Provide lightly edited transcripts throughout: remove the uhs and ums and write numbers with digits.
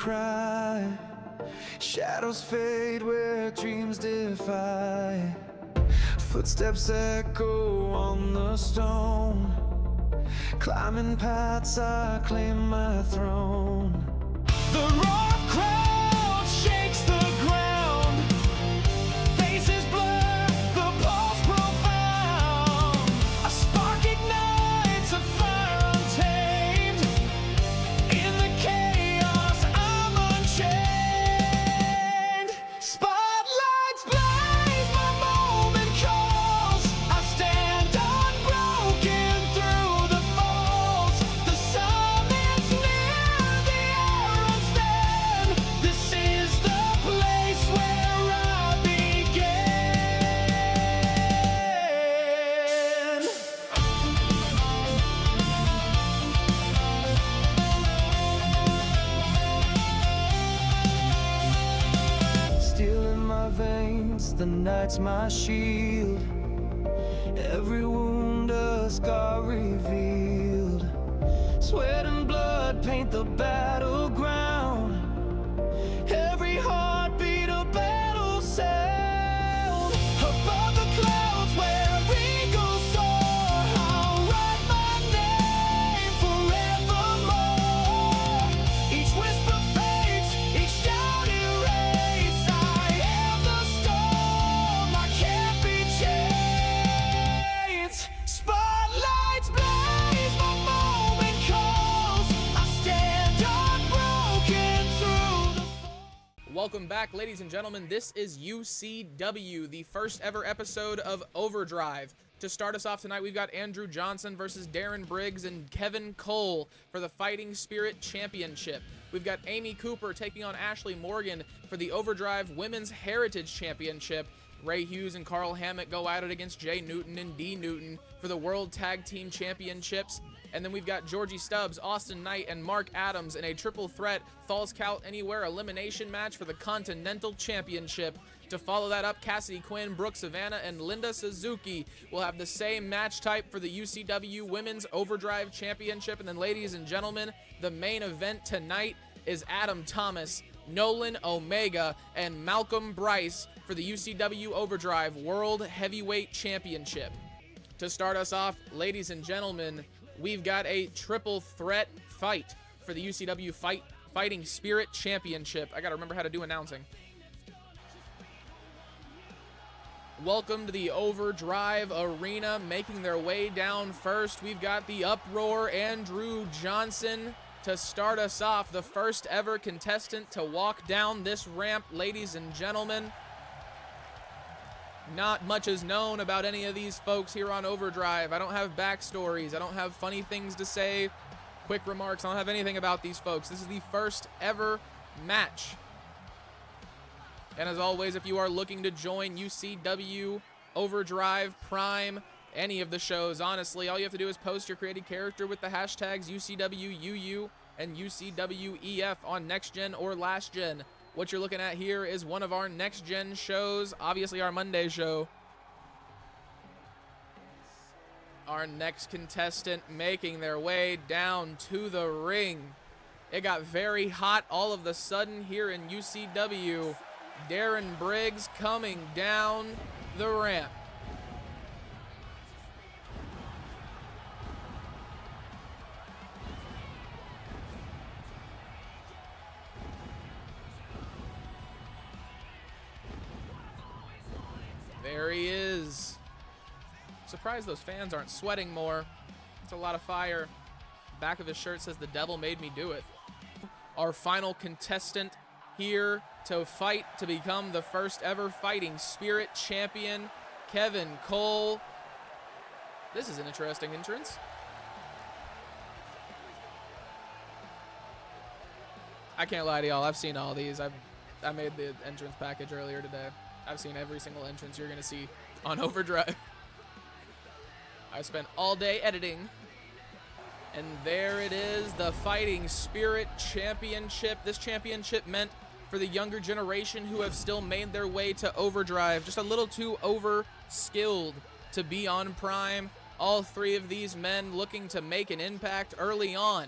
cry. Shadows fade where dreams defy. Footsteps echo on the stone. Climbing paths, I claim my throne. The rock crowd shakes the ground. Faces blur, the pulse profound. A spark ignites a fire untamed. In the chaos, I'm unchained. Spotlights blaze, my moment calls. I stand unbroken through the falls. The summit's near, the air runs thin. This is the place where I begin. Steel in my veins, the night's my shield. Every wound a scar revealed. Sweat and blood paint the battleground. Every heartbeat a battle sound. Above the clouds where eagles soar, I'll write my name forevermore. Each whisper fades, each shout erased. I am the storm, I can't be changed. Spotlights blaze, my moment calls. I stand unbroken through the Welcome back, ladies and gentlemen. This is UCW, the first ever episode of Overdrive. To start us off tonight, we've got Andrew Johnson versus Darren Briggs and Kevin Cole for the Fighting Spirit Championship. We've got Amy Cooper taking on Ashley Morgan for the Overdrive Women's Heritage Championship. Ray Hughes and Carl Hammett go at it against Jay Newton and Dee Newton for the World Tag Team Championships. And then we've got Georgie Stubbs, Austin Knight, and Mark Adams in a triple threat Falls Count Anywhere elimination match for the Continental Championship. To follow that up, Cassidy Quinn, Brooke Savannah, and Linda Suzuki will have the same match type for the UCW Women's Overdrive Championship. And then, ladies and gentlemen, the main event tonight is Adam Thomas, Nolan Omega, and Malcolm Bryce for the UCW Overdrive World Heavyweight Championship. To start us off, ladies and gentlemen, we've got a triple threat fight for the UCW Fighting Spirit Championship. I gotta remember how to do announcing. Welcome to the Overdrive Arena. Making their way down first, we've got the Uproar Andrew Johnson to start us off, the first ever contestant to walk down this ramp, ladies and gentlemen. Not much is known about any of these folks here on Overdrive. I don't have backstories. I don't have funny things to say, quick remarks. I don't have anything about these folks. This is the first ever match. And as always, if you are looking to join UCW, Overdrive, Prime, any of the shows, honestly, all you have to do is post your created character with the hashtags UCWUU and UCWEF on Next Gen or Last Gen. What you're looking at here is one of our Next Gen shows, obviously our Monday show. Our next contestant making their way down to the ring. It got very hot all of a sudden here in UCW. Darren Briggs coming down the ramp. There he is. Surprised those fans aren't sweating more. It's a lot of fire. Back of his shirt says the devil made me do it. Our final contestant here to fight to become the first ever Fighting Spirit champion, Kevin Cole. This is an interesting entrance. I can't lie to y'all, I've seen all these. I made the entrance package earlier today. I've seen every single entrance you're gonna see on Overdrive. I spent all day editing. And there it is, the Fighting Spirit Championship. This championship meant for the younger generation who have still made their way to Overdrive, just a little too over-skilled to be on Prime. All three of these men looking to make an impact early on,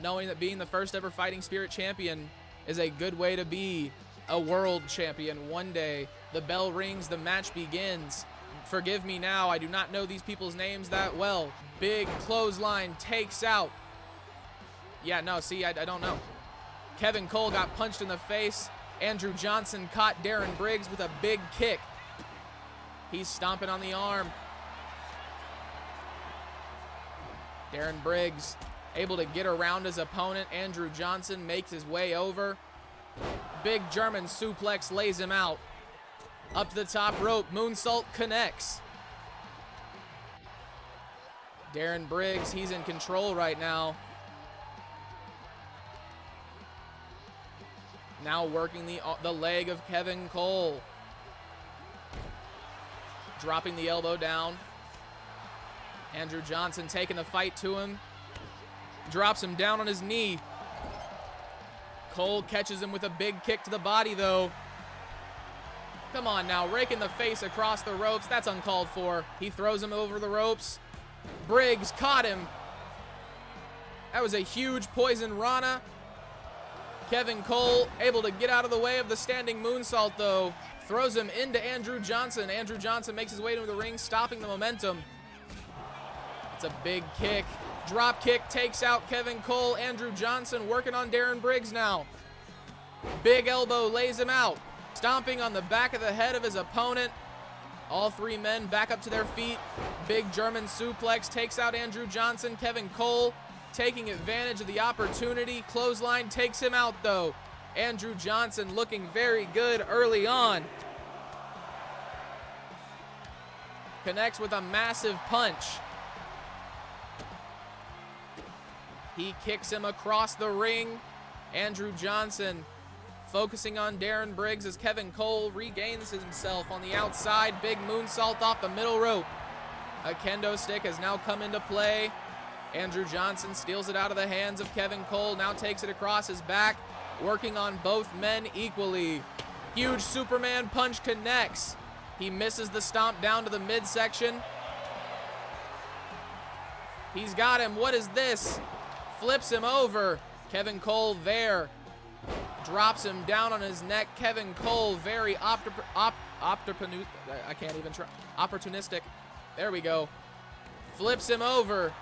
knowing that being the first ever Fighting Spirit champion is a good way to be a world champion one day. The bell rings, the match begins. Forgive me now, I do not know these people's names that well. Big clothesline takes out. Yeah, no, see, I don't know. Kevin Cole got punched in the face. Andrew Johnson caught Darren Briggs with a big kick. He's stomping on the arm. Darren Briggs able to get around his opponent. Andrew Johnson makes his way over. Big German suplex lays him out. Up to the top rope, moonsault connects. Darren Briggs, he's in control right now. Now working the leg of Kevin Cole. Dropping the elbow down. Andrew Johnson taking the fight to him. Drops him down on his knee. Cole catches him with a big kick to the body, though. Come on now, raking the face across the ropes. That's uncalled for. He throws him over the ropes. Briggs caught him. That was a huge poison Rana. Kevin Cole able to get out of the way of the standing moonsault, though. Throws him into Andrew Johnson. Andrew Johnson makes his way to the ring, stopping the momentum. It's a big kick. Drop kick takes out Kevin Cole. Andrew Johnson working on Darren Briggs now. Big elbow lays him out. Stomping on the back of the head of his opponent. All three men back up to their feet. Big German suplex takes out Andrew Johnson. Kevin Cole taking advantage of the opportunity. Clothesline takes him out, though. Andrew Johnson looking very good early on. Connects with a massive punch. He kicks him across the ring. Andrew Johnson focusing on Darren Briggs as Kevin Cole regains himself on the outside. Big moonsault off the middle rope. A kendo stick has now come into play. Andrew Johnson steals it out of the hands of Kevin Cole, now takes it across his back, working on both men equally. Huge Superman punch connects. He misses the stomp down to the midsection. He's got him. What is this? Flips him over. Kevin Cole there. Drops him down on his neck. Kevin Cole very opportunistic. There we go. Flips him over.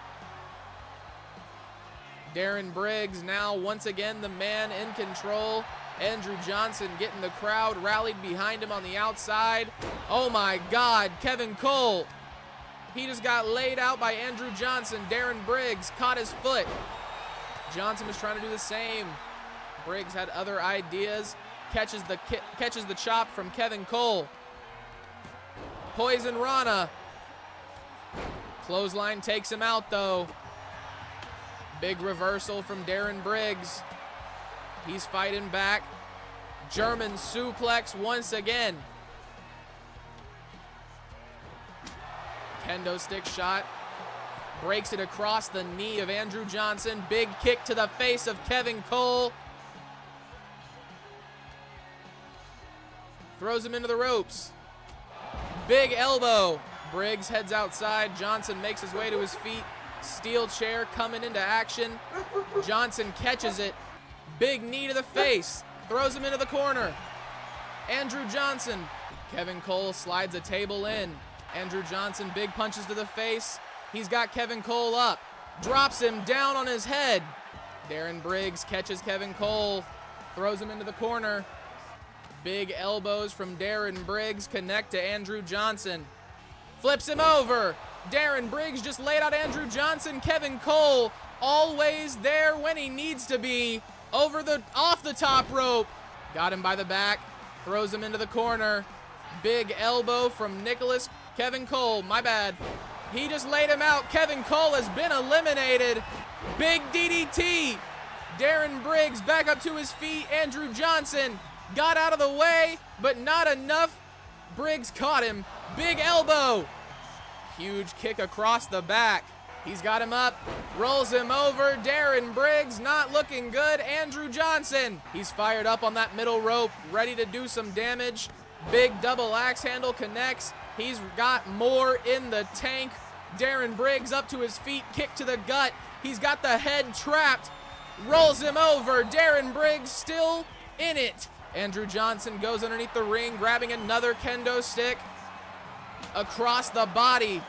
Darren Briggs now once again the man in control. Andrew Johnson getting the crowd rallied behind him on the outside. Oh my God, Kevin Cole. He just got laid out by Andrew Johnson. Darren Briggs caught his foot. Johnson was trying to do the same. Briggs had other ideas. Catches the chop from Kevin Cole. Poison Rana. Clothesline takes him out, though. Big reversal from Darren Briggs. He's fighting back. German suplex once again. Kendo stick shot. Breaks it across the knee of Andrew Johnson. Big kick to the face of Kevin Cole. Throws him into the ropes. Big elbow. Briggs heads outside. Johnson makes his way to his feet. Steel chair coming into action. Johnson catches it. Big knee to the face. Throws him into the corner. Andrew Johnson. Kevin Cole slides a table in. Andrew Johnson, big punches to the face. He's got Kevin Cole up. Drops him down on his head. Darren Briggs catches Kevin Cole. Throws him into the corner. Big elbows from Darren Briggs connect to Andrew Johnson. Flips him over. Darren Briggs just laid out Andrew Johnson. Kevin Cole always there when he needs to be. Off the top rope. Got him by the back. Throws him into the corner. Big elbow from Kevin Cole, my bad. He just laid him out. Kevin Cole has been eliminated. Big DDT. Darren Briggs back up to his feet. Andrew Johnson got out of the way, but not enough. Briggs caught him. Big elbow. Huge kick across the back. He's got him up, rolls him over. Darren Briggs not looking good. Andrew Johnson, he's fired up on that middle rope, ready to do some damage. Big double axe handle connects. He's got more in the tank. Darren Briggs up to his feet, kick to the gut. He's got the head trapped, rolls him over. Darren Briggs still in it. Andrew Johnson goes underneath the ring, grabbing another kendo stick across the body.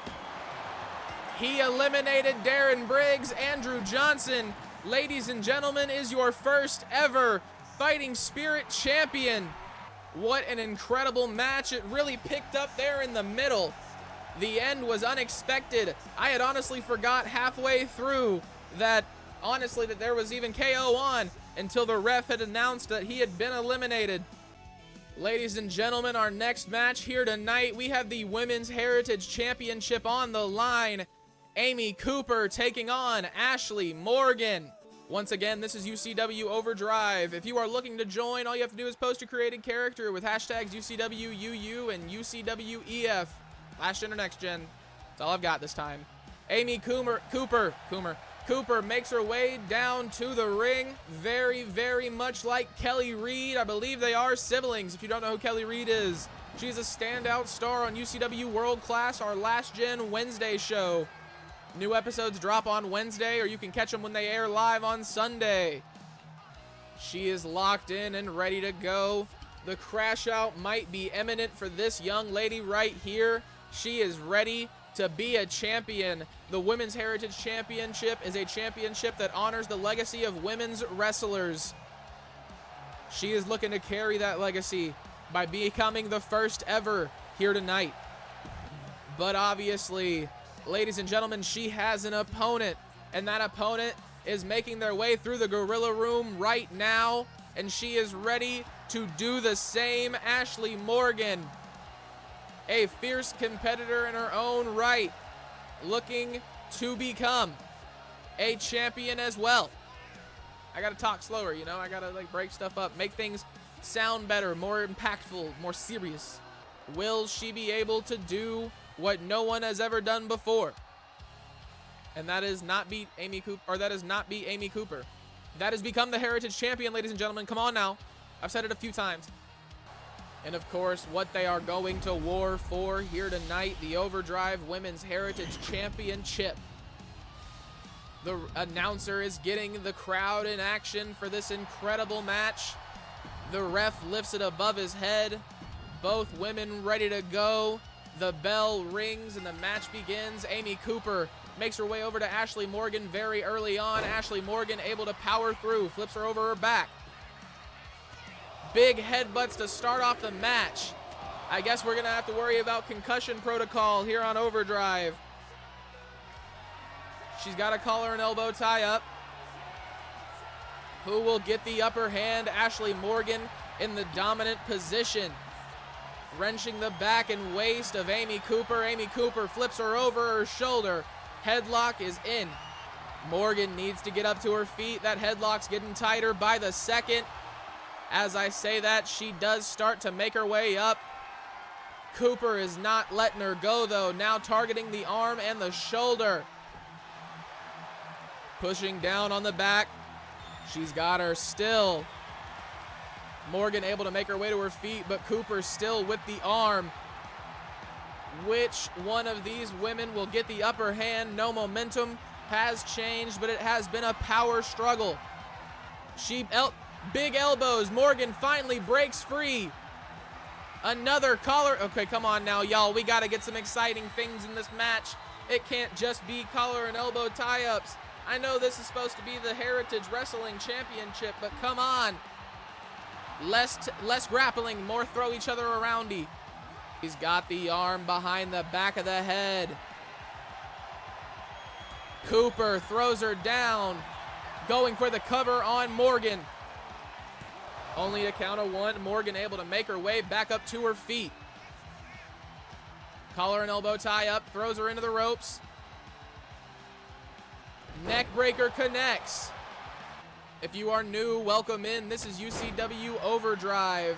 He eliminated Darren Briggs. Andrew Johnson, ladies and gentlemen, is your first ever Fighting Spirit champion. What an incredible match. It really picked up there in the middle. The end was unexpected. I had honestly forgot halfway through that there was even KO on until the ref had announced that he had been eliminated. Ladies and gentlemen, our next match here tonight, we have the Women's Heritage Championship on the line. Amy Cooper taking on Ashley Morgan. Once again, this is UCW Overdrive. If you are looking to join, all you have to do is post your created character with hashtags UCWUU and UCWEF. Last gen or next gen. That's all I've got this time. Amy Cooper makes her way down to the ring. Very, very much like Kelly Reed. I believe they are siblings, if you don't know who Kelly Reed is. She's a standout star on UCW World Class, our last gen Wednesday show. New episodes drop on Wednesday, or you can catch them when they air live on Sunday. She is locked in and ready to go. The crash out might be imminent for this young lady right here. She is ready to be a champion. The Women's Heritage Championship is a championship that honors the legacy of women's wrestlers. She is looking to carry that legacy by becoming the first ever here tonight. But obviously, ladies and gentlemen, she has an opponent, and that opponent is making their way through the Gorilla Room right now, and she is ready to do the same. Ashley Morgan, a fierce competitor in her own right, looking to become a champion as well. I gotta talk slower, you know, I gotta break stuff up, make things sound better, more impactful, more serious. Will she be able to do what no one has ever done before? And that is not beat Amy Cooper, or that is not beat Amy Cooper. That has become the Heritage Champion, ladies and gentlemen. Come on now. I've said it a few times. And of course, what they are going to war for here tonight, the Overdrive Women's Heritage Championship. The announcer is getting the crowd in action for this incredible match. The ref lifts it above his head. Both women ready to go. The bell rings and the match begins. Amy Cooper makes her way over to Ashley Morgan very early on. Ashley Morgan able to power through, flips her over her back. Big headbutts to start off the match. I guess we're going to have to worry about concussion protocol here on Overdrive. She's got a collar and elbow tie up. Who will get the upper hand? Ashley Morgan in the dominant position, wrenching the back and waist of Amy Cooper. Amy Cooper flips her over her shoulder. Headlock is in. Morgan needs to get up to her feet. That headlock's getting tighter by the second. As I say that, she does start to make her way up. Cooper is not letting her go, though. Now targeting the arm and the shoulder. Pushing down on the back. She's got her still. Morgan able to make her way to her feet, but Cooper still with the arm. Which one of these women will get the upper hand? No momentum has changed, but it has been a power struggle. Big elbows. Morgan finally breaks free. Another collar. Okay, come on now, y'all. We got to get some exciting things in this match. It can't just be collar and elbow tie-ups. I know this is supposed to be the Heritage Wrestling Championship, but come on. Less grappling, more throw each other aroundy. He's got the arm behind the back of the head. Cooper throws her down, going for the cover on Morgan. Only a count of one. Morgan able to make her way back up to her feet. Collar and elbow tie up, throws her into the ropes. Neck breaker connects. If you are new, welcome in. This is UCW Overdrive.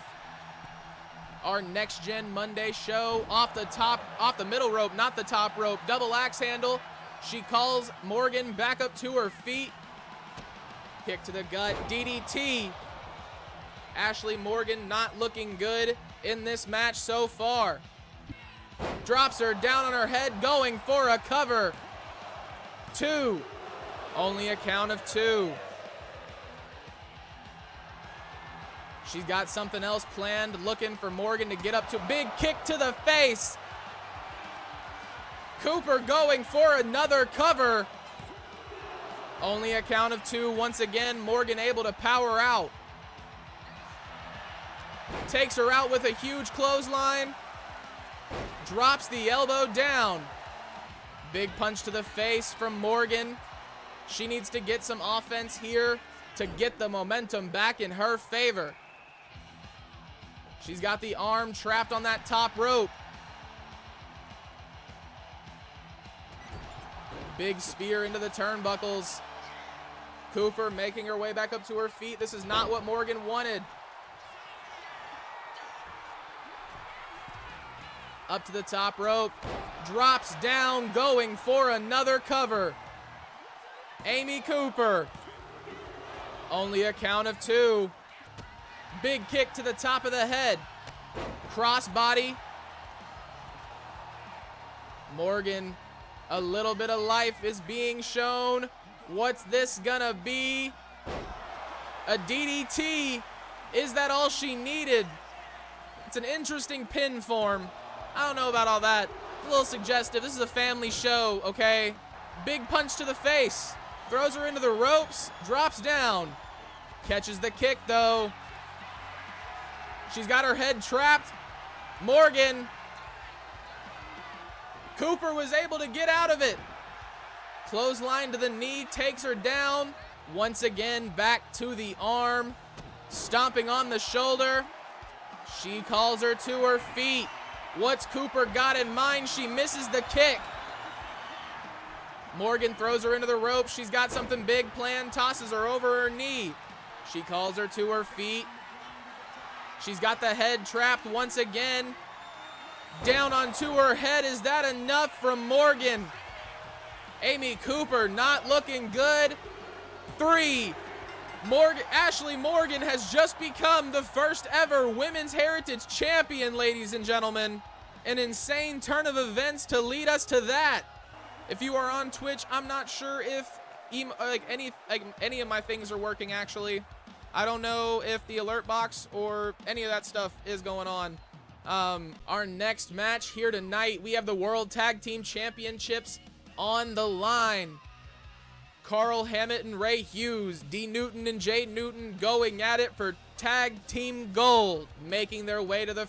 Our next gen Monday show. Off the middle rope, not the top rope. Double axe handle. She calls Morgan back up to her feet. Kick to the gut, DDT. Ashley Morgan not looking good in this match so far. Drops her down on her head, going for a cover. 2. Only a count of 2. She's got something else planned, looking for Morgan to get up to. Big kick to the face. Cooper going for another cover. Only a count of 2. Once again, Morgan able to power out. Takes her out with a huge clothesline. Drops the elbow down. Big punch to the face from Morgan. She needs to get some offense here to get the momentum back in her favor. She's got the arm trapped on that top rope. Big spear into the turnbuckles. Cooper making her way back up to her feet. This is not what Morgan wanted. Up to the top rope. Drops down, going for another cover. Amy Cooper. Only a count of 2. Big kick to the top of the head. Crossbody. Morgan, a little bit of life is being shown. What's this gonna be? A DDT. Is that all she needed? It's an interesting pin form. I don't know about all that. A little suggestive. This is a family show, okay? Big punch to the face. Throws her into the ropes. Drops down. Catches the kick, though. She's got her head trapped. Morgan. Cooper was able to get out of it. Clothesline to the knee. Takes her down. Once again, back to the arm. Stomping on the shoulder. She calls her to her feet. What's Cooper got in mind? She misses the kick. Morgan throws her into the ropes. She's got something big planned. Tosses her over her knee. She calls her to her feet. She's got the head trapped once again. Down onto her head. Is that enough from Morgan? Amy Cooper not looking good. 3. Ashley Morgan has just become the first ever Women's Heritage Champion, ladies and gentlemen. An insane turn of events to lead us to that. If you are on Twitch, I'm not sure if any of my things are working, actually. I don't know if the alert box or any of that stuff is going on. Our next match here tonight, we have the World Tag Team Championships on the line. Carl Hammett and Ray Hughes, D. Newton and Jay Newton going at it for tag team gold. Making their way to the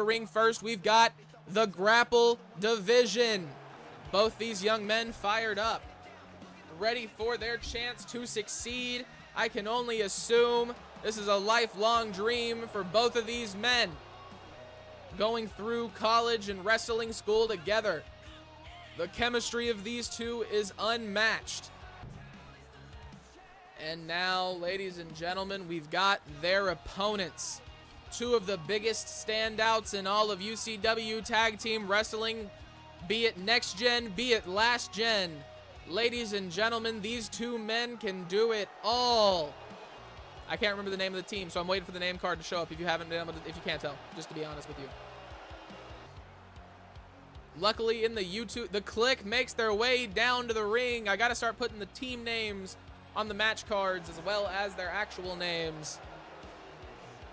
ring first, we've got the Grapple Division. Both these young men fired up, ready for their chance to succeed. I can only assume this is a lifelong dream for both of these men. Going through college and wrestling school together. The chemistry of these two is unmatched. And now, ladies and gentlemen, we've got their opponents. 2 of the biggest standouts in all of UCW tag team wrestling, be it next gen, be it last gen. Ladies and gentlemen, these 2 men can do it all. I can't remember the name of the team, so I'm waiting for the name card to show up if you can't tell, just to be honest with you. Luckily, in the YouTube, the Click makes their way down to the ring. I got to start putting the team names on the match cards as well as their actual names.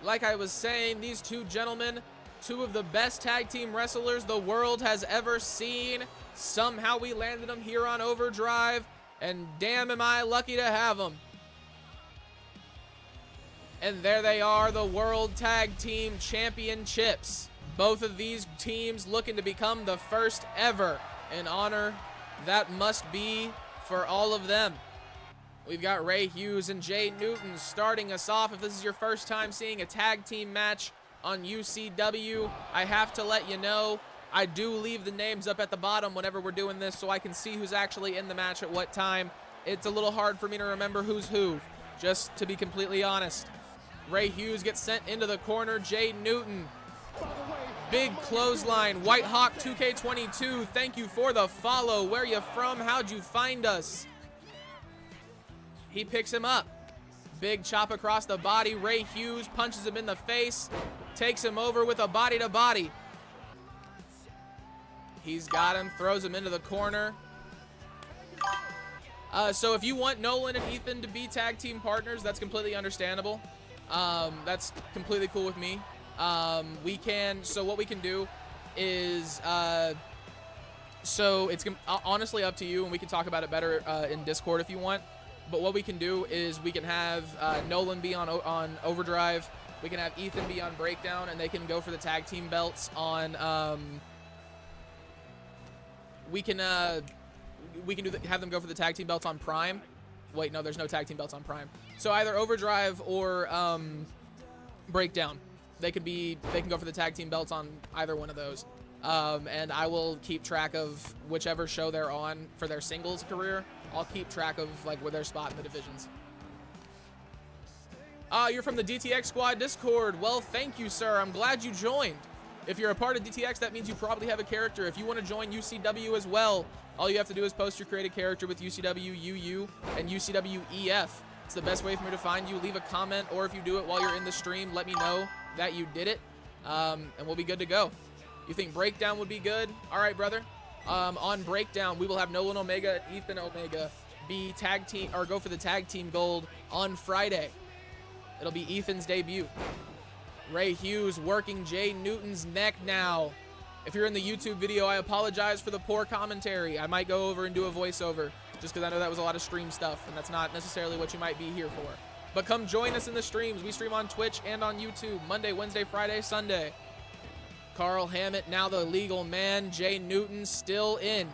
Like I was saying, these 2 gentlemen, 2 of the best tag team wrestlers the world has ever seen. Somehow we landed them here on Overdrive, and damn am I lucky to have them. And there they are, the World Tag Team Championships. Both of these teams looking to become the first ever. An honor that must be for all of them. We've got Ray Hughes and Jay Newton starting us off. If this is your first time seeing a tag team match on UCW, I have to let you know, I do leave the names up at the bottom whenever we're doing this so I can see who's actually in the match at what time. It's a little hard for me to remember who's who, just to be completely honest. Ray Hughes gets sent into the corner. Jay Newton. Big clothesline. White Hawk 2K22, thank you for the follow. Where you from? How'd you find us? He picks him up. Big chop across the body. Ray Hughes punches him in the face. Takes him over with a body-to-body. He's got him. Throws him into the corner. So if you want Nolan and Ethan to be tag team partners, that's completely understandable. That's completely cool with me. So what we can do is, so it's honestly up to you, and we can talk about it better in Discord if you want. But what we can do is we can have Nolan be on Overdrive. We can have Ethan be on Breakdown, and they can go for the tag team belts on. We can have them go for the tag team belts on Prime. Wait, no, there's no tag team belts on Prime. So either Overdrive or Breakdown. They can go for the tag team belts on either one of those. And I will keep track of whichever show they're on for their singles career. I'll keep track of like where their spot in the divisions. You're from the DTX Squad Discord. Well, thank you, sir. I'm glad you joined. If you're a part of DTX, that means you probably have a character. If you want to join UCW as well, all you have to do is post your created character with UCW UU and UCW EF. It's the best way for me to find you. Leave a comment, or if you do it while you're in the stream, let me know that you did it, and we'll be good to go. You think Breakdown would be good? All right, brother. On Breakdown, we will have Nolan Omega and Ethan Omega be tag team or go for the tag team gold on Friday. It'll be Ethan's debut. Ray Hughes working Jay Newton's neck now. If you're in the YouTube video, I apologize for the poor commentary. I might go over and do a voiceover just because I know that was a lot of stream stuff, and that's not necessarily what you might be here for. But come join us in the streams. We stream on Twitch and on YouTube Monday, Wednesday, Friday, Sunday. Carl Hammett, now the legal man. Jay Newton still in.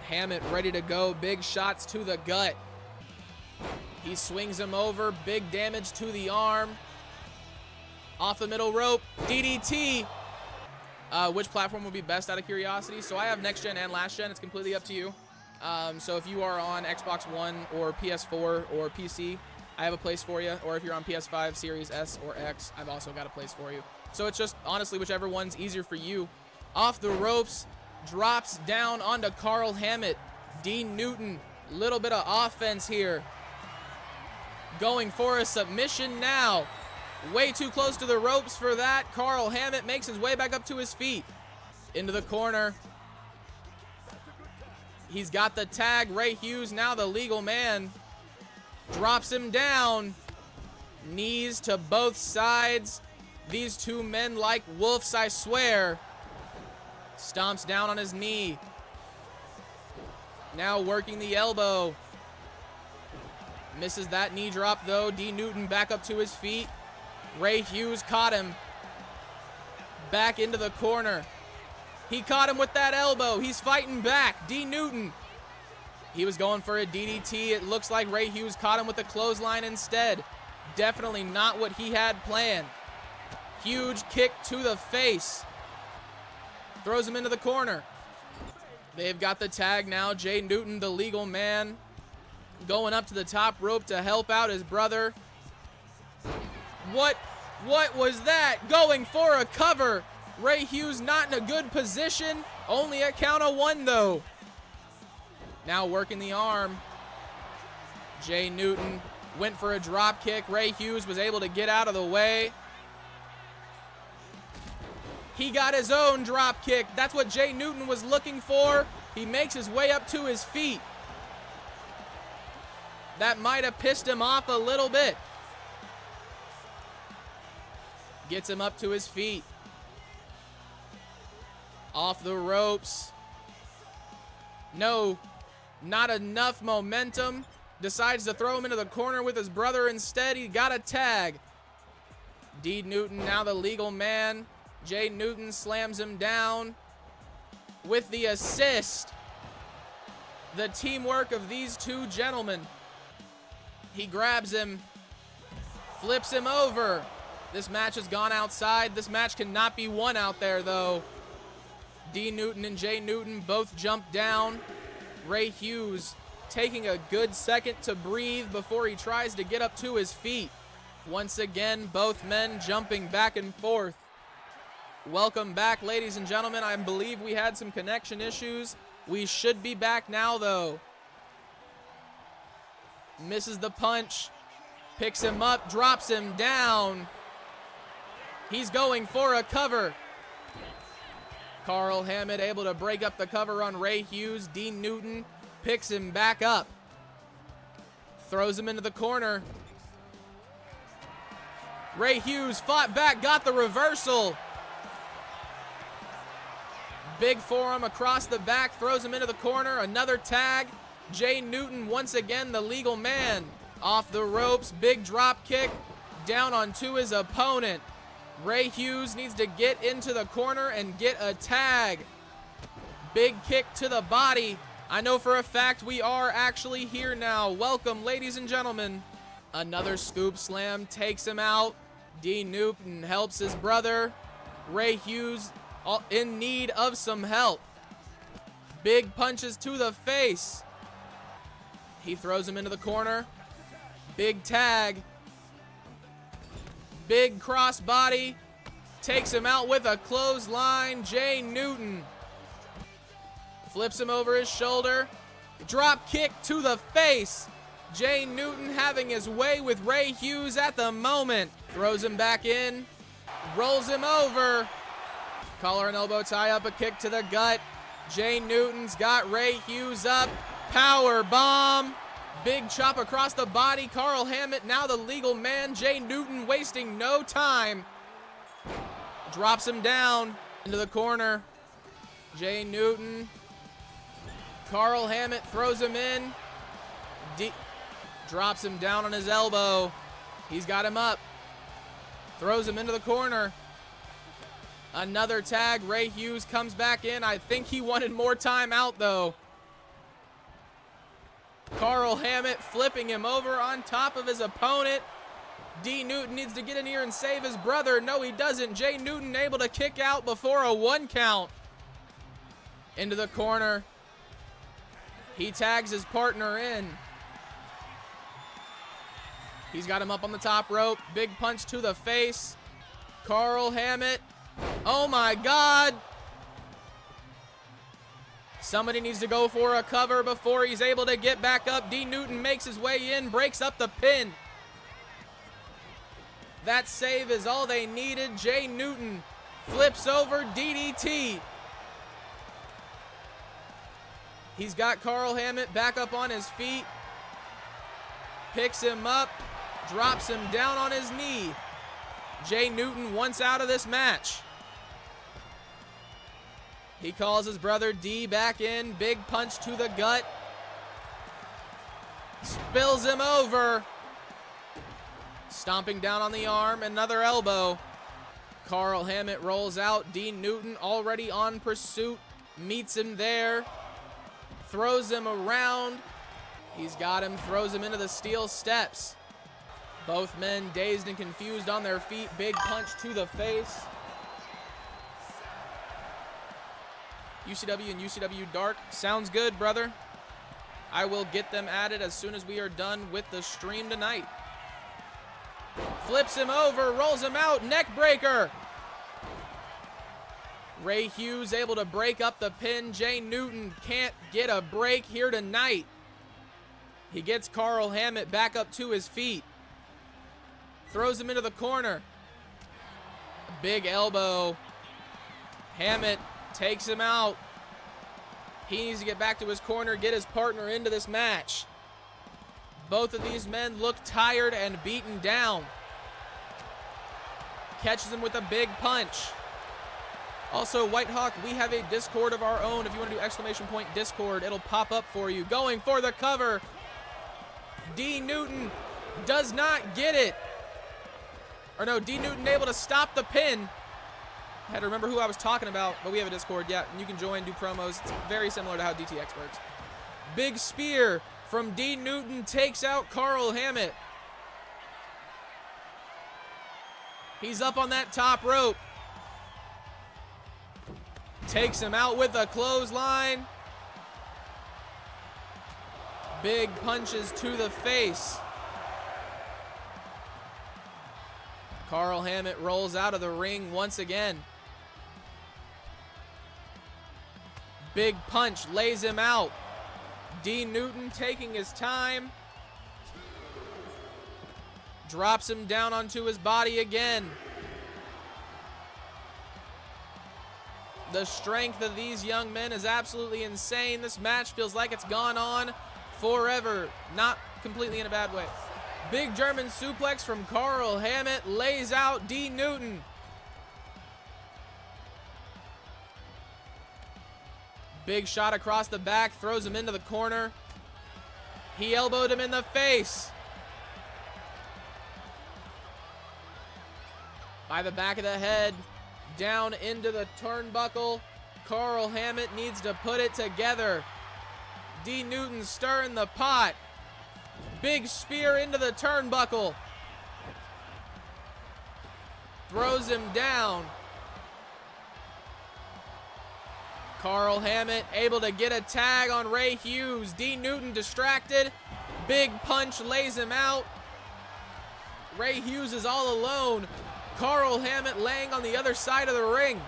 Hammett ready to go. Big shots to the gut. He swings him over. Big damage to the arm. Off the middle rope. DDT. Which platform would be best out of curiosity? So I have next gen and last gen. It's completely up to you. So if you are on Xbox One or PS4 or PC, I have a place for you. Or if you're on PS5, Series S or X, I've also got a place for you. So it's just, honestly, whichever one's easier for you. Off the ropes, drops down onto Carl Hammett. Dean Newton, little bit of offense here. Going for a submission now. Way too close to the ropes for that. Carl Hammett makes his way back up to his feet. Into the corner. He's got the tag. Ray Hughes, now the legal man. Drops him down. Knees to both sides. These two men like wolves, I swear. Stomps down on his knee. Now working the elbow. Misses that knee drop though. D. Newton back up to his feet. Ray Hughes caught him. Back into the corner. He caught him with that elbow. He's fighting back. D. Newton. He was going for a DDT. It looks like Ray Hughes caught him with a clothesline instead. Definitely not what he had planned. Huge kick to the face. Throws him into the corner. They've got the tag now. Jay Newton, the legal man, going up to the top rope to help out his brother. What was that? Going for a cover. Ray Hughes not in a good position. Only a count of one, though. Now working the arm. Jay Newton went for a drop kick. Ray Hughes was able to get out of the way. He got his own drop kick. That's what Jay Newton was looking for. He makes his way up to his feet. That might have pissed him off a little bit. Gets him up to his feet. Off the ropes. No, not enough momentum. Decides to throw him into the corner with his brother instead. He got a tag. D. Newton, now the legal man. Jay Newton slams him down with the assist. The teamwork of these two gentlemen. He grabs him, flips him over. This match has gone outside. This match cannot be won out there, though. D. Newton and Jay Newton both jump down. Ray Hughes taking a good second to breathe before he tries to get up to his feet. Once again, both men jumping back and forth. Welcome back, ladies and gentlemen. I believe we had some connection issues. We should be back now, though. Misses the punch. Picks him up, drops him down. He's going for a cover. Carl Hammett able to break up the cover on Ray Hughes. Dean Newton picks him back up. Throws him into the corner. Ray Hughes fought back, got the reversal. Big forearm across the back, throws him into the corner. Another tag. Jay Newton, once again, the legal man. Off the ropes, big drop kick, down onto his opponent. Ray Hughes needs to get into the corner and get a tag. Big kick to the body. I know for a fact we are actually here now. Welcome, ladies and gentlemen. Another scoop slam takes him out. D. Newton helps his brother. Ray Hughes in need of some help. Big punches to the face. He throws him into the corner. Big tag. Big crossbody. Takes him out with a clothesline. Jay Newton flips him over his shoulder. Drop kick to the face. Jay Newton having his way with Ray Hughes at the moment. Throws him back in. Rolls him over. Collar and elbow tie up, a kick to the gut. Jay Newton's got Ray Hughes up. Power bomb. Big chop across the body. Carl Hammett, now the legal man. Jay Newton wasting no time. Drops him down into the corner. Jay Newton. Carl Hammett throws him in. Drops him down on his elbow. He's got him up. Throws him into the corner. Another tag. Ray Hughes comes back in. I think he wanted more time out, though. Carl Hammett flipping him over on top of his opponent. D. Newton needs to get in here and save his brother. No, he doesn't. Jay Newton able to kick out before a 1 count. Into the corner. He tags his partner in. He's got him up on the top rope. Big punch to the face. Carl Hammett. Oh my God. Somebody needs to go for a cover before he's able to get back up. D. Newton makes his way in, breaks up the pin. That save is all they needed. Jay Newton flips over DDT. He's got Carl Hammett back up on his feet. Picks him up, drops him down on his knee. Jay Newton wants out of this match. He calls his brother D back in. Big punch to the gut. Spills him over. Stomping down on the arm. Another elbow. Carl Hammett rolls out. D. Newton already on pursuit. Meets him there. Throws him around. He's got him. Throws him into the steel steps. Both men dazed and confused on their feet. Big punch to the face. UCW and UCW Dark. Sounds good, brother. I will get them added as soon as we are done with the stream tonight. Flips him over, rolls him out, neck breaker. Ray Hughes able to break up the pin. Jay Newton can't get a break here tonight. He gets Carl Hammett back up to his feet. Throws him into the corner. Big elbow. Hammett takes him out. He needs to get back to his corner, get his partner into this match. Both of these men look tired and beaten down. Catches him with a big punch. Also, Whitehawk, we have a Discord of our own. If you want to do ! Discord, it'll pop up for you. Going for the cover. D. Newton does not get it. Or no, D. Newton able to stop the pin. I had to remember who I was talking about, but we have a Discord, yeah, and you can join, do promos. It's very similar to how DTX works. Big spear from D. Newton takes out Carl Hammett. He's up on that top rope. Takes him out with a clothesline. Big punches to the face. Carl Hammett rolls out of the ring once again. Big punch lays him out. D. Newton taking his time. Drops him down onto his body again. The strength of these young men is absolutely insane. This match feels like it's gone on forever. Not completely in a bad way. Big German suplex from Carl Hammett lays out D. Newton. Big shot across the back, throws him into the corner. He elbowed him in the face. By the back of the head, down into the turnbuckle. Carl Hammett needs to put it together. D. Newton stirring the pot. Big spear into the turnbuckle. Throws him down. Carl Hammett able to get a tag on Ray Hughes. D. Newton distracted. Big punch lays him out. Ray Hughes is all alone. Carl Hammett laying on the other side of the ring.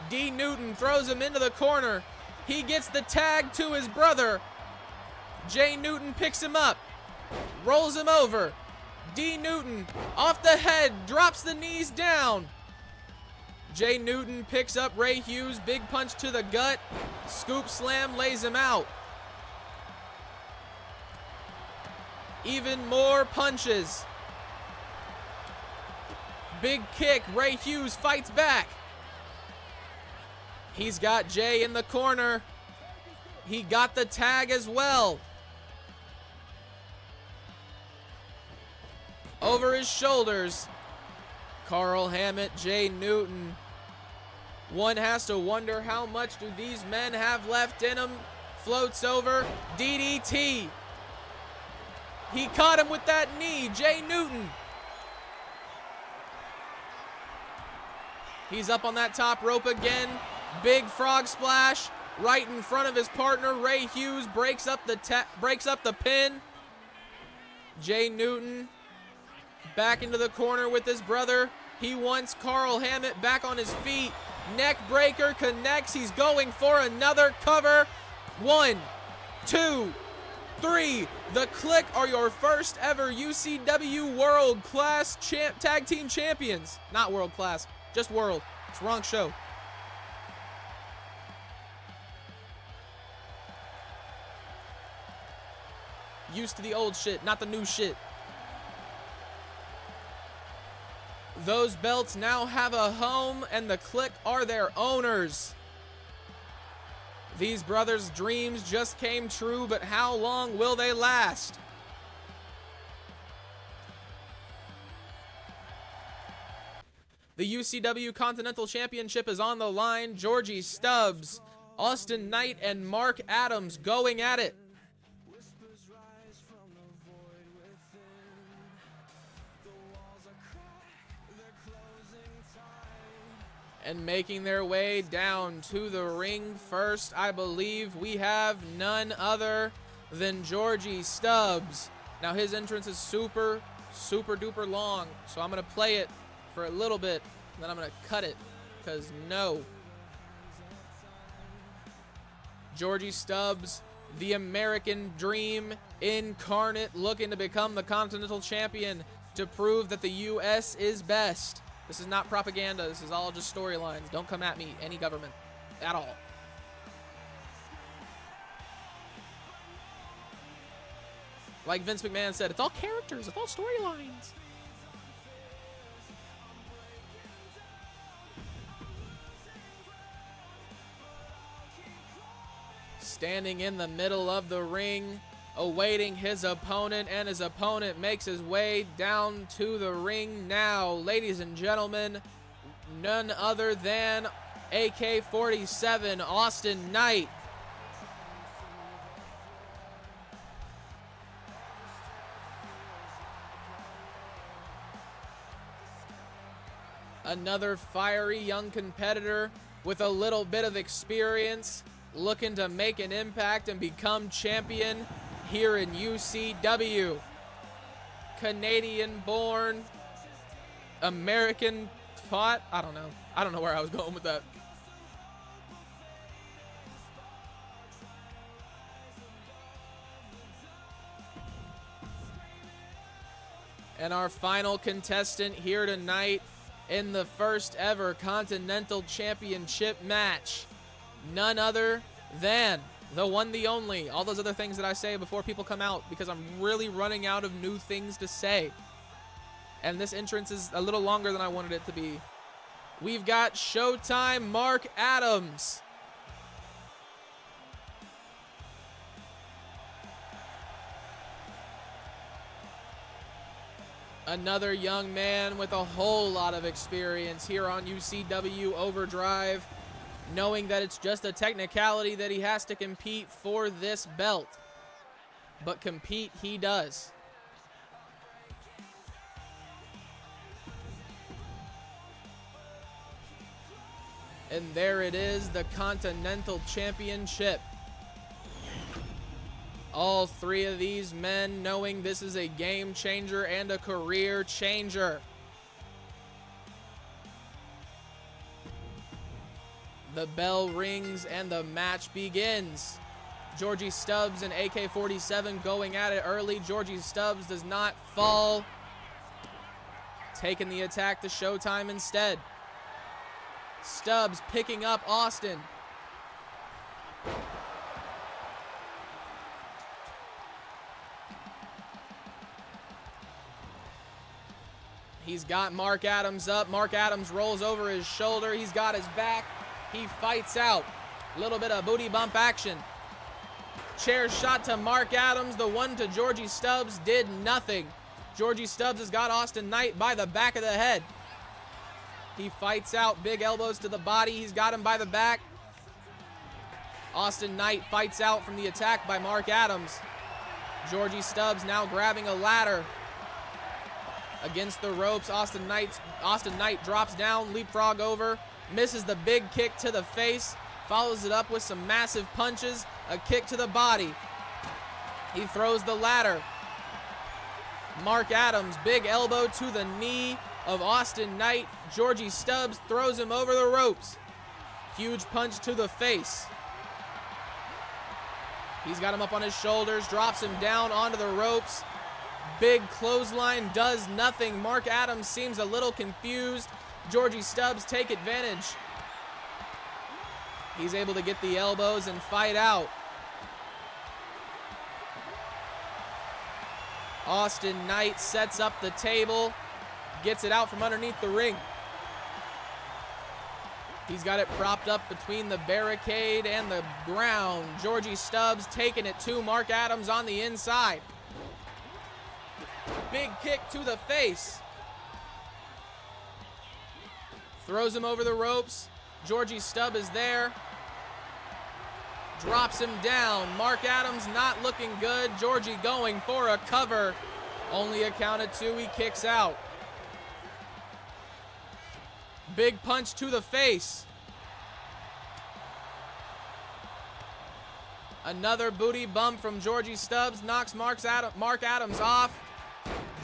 D. Newton throws him into the corner. He gets the tag to his brother. Jay Newton picks him up, rolls him over. D. Newton off the head, drops the knees down. Jay Newton picks up Ray Hughes, big punch to the gut. Scoop slam lays him out. Even more punches. Big kick, Ray Hughes fights back. He's got Jay in the corner. He got the tag as well. Over his shoulders, Carl Hammett, Jay Newton. One has to wonder, how much do these men have left in them? Floats over, DDT. He caught him with that knee, Jay Newton. He's up on that top rope again. Big frog splash right in front of his partner. Ray Hughes breaks up the pin. Jay Newton back into the corner with his brother. He wants Carl Hammett back on his feet. Neck breaker connects. He's going for another cover. 1, 2, 3. The Click are your first ever UCW World Class Tag Team Champions. Not World Class, just World. It's the wrong show. Used to the old shit, not the new shit. Those belts now have a home, and the Click are their owners. These brothers' dreams just came true, but how long will they last? The UCW Continental Championship is on the line. Georgie Stubbs, Austin Knight, and Mark Adams going at it. And making their way down to the ring first, I believe we have none other than Georgie Stubbs. Now his entrance is super duper long, so I'm gonna play it for a little bit, and then I'm gonna cut it, because no. Georgie Stubbs, the American Dream incarnate, looking to become the Continental Champion to prove that the US is best. This is not propaganda. This is all just storylines. Don't come at me, any government, at all. Like Vince McMahon said, it's all characters. It's all storylines. Standing in the middle of the ring, awaiting his opponent, and his opponent makes his way down to the ring now. Ladies and gentlemen, none other than AK-47, Austin Knight. Another fiery young competitor with a little bit of experience, looking to make an impact and become champion here in UCW. Canadian-born, American fought. I don't know. I don't know where I was going with that. And our final contestant here tonight in the first ever Continental Championship match, none other than The one, the only. All those other things that I say before people come out, because I'm really running out of new things to say. And this entrance is a little longer than I wanted it to be. We've got Showtime Mark Adams. Another young man with a whole lot of experience here on UCW Overdrive, knowing that it's just a technicality that he has to compete for this belt. But compete he does. And there it is, the Continental Championship. All three of these men knowing this is a game changer and a career changer. The bell rings and the match begins. Georgie Stubbs and AK-47 going at it early. Georgie Stubbs does not fall. Taking the attack to Showtime instead. Stubbs picking up Austin. He's got Mark Adams up. Mark Adams rolls over his shoulder. He's got his back. He fights out. A little bit of booty bump action. Chair shot to Mark Adams. The one to Georgie Stubbs did nothing. Georgie Stubbs has got Austin Knight by the back of the head. He fights out. Big elbows to the body. He's got him by the back. Austin Knight fights out from the attack by Mark Adams. Georgie Stubbs now grabbing a ladder. Against the ropes, Austin Knight drops down, leapfrog over, misses the big kick to the face, follows it up with some massive punches, a kick to the body. He throws the ladder. Mark Adams, big elbow to the knee of Austin Knight. Georgie Stubbs throws him over the ropes. Huge punch to the face. He's got him up on his shoulders, drops him down onto the ropes. Big clothesline does nothing. Mark Adams seems a little confused. Georgie Stubbs take advantage. He's able to get the elbows and fight out. Austin Knight sets up the table, gets it out from underneath the ring. He's got it propped up between the barricade and the ground. Georgie Stubbs taking it to Mark Adams on the inside. Big kick to the face. Throws him over the ropes. Georgie Stubbs is there. Drops him down. Mark Adams not looking good. Georgie going for a cover. Only a count of two. He kicks out. Big punch to the face. Another booty bump from Georgie Stubbs knocks Mark Adams off.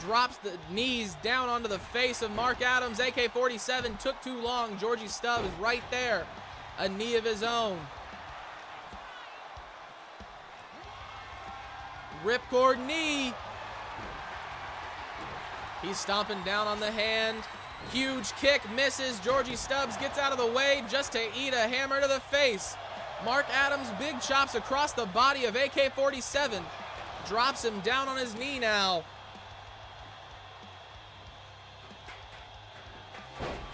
Drops the knees down onto the face of Mark Adams. AK-47 took too long. Georgie Stubbs right there. A knee of his own. Ripcord knee. He's stomping down on the hand. Huge kick misses. Georgie Stubbs gets out of the way just to eat a hammer to the face. Mark Adams big chops across the body of AK-47. Drops him down on his knee now.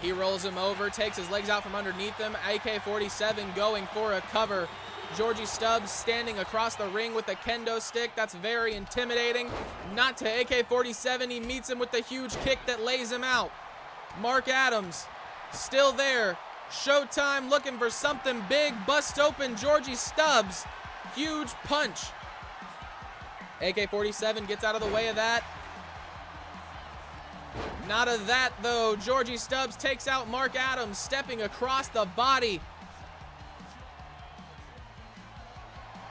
He rolls him over, takes his legs out from underneath him. AK-47 going for a cover. Georgie Stubbs standing across the ring with a kendo stick. That's very intimidating. Not to AK-47. He meets him with the huge kick that lays him out. Mark Adams still there. Showtime looking for something big. Busts open Georgie Stubbs. Huge punch. AK-47 gets out of the way of that. Not of that, though. Georgie Stubbs takes out Mark Adams, stepping across the body.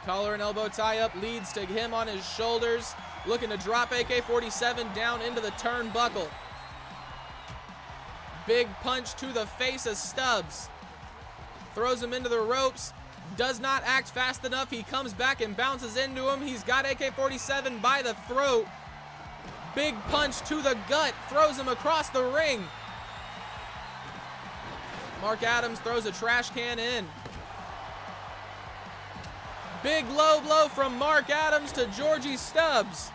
Collar and elbow tie-up leads to him on his shoulders, looking to drop AK-47 down into the turnbuckle. Big punch to the face of Stubbs. Throws him into the ropes. Does not act fast enough. He comes back and bounces into him. He's got AK-47 by the throat. Big punch to the gut, throws him across the ring. Mark Adams throws a trash can in. Big low blow from Mark Adams to Georgie Stubbs.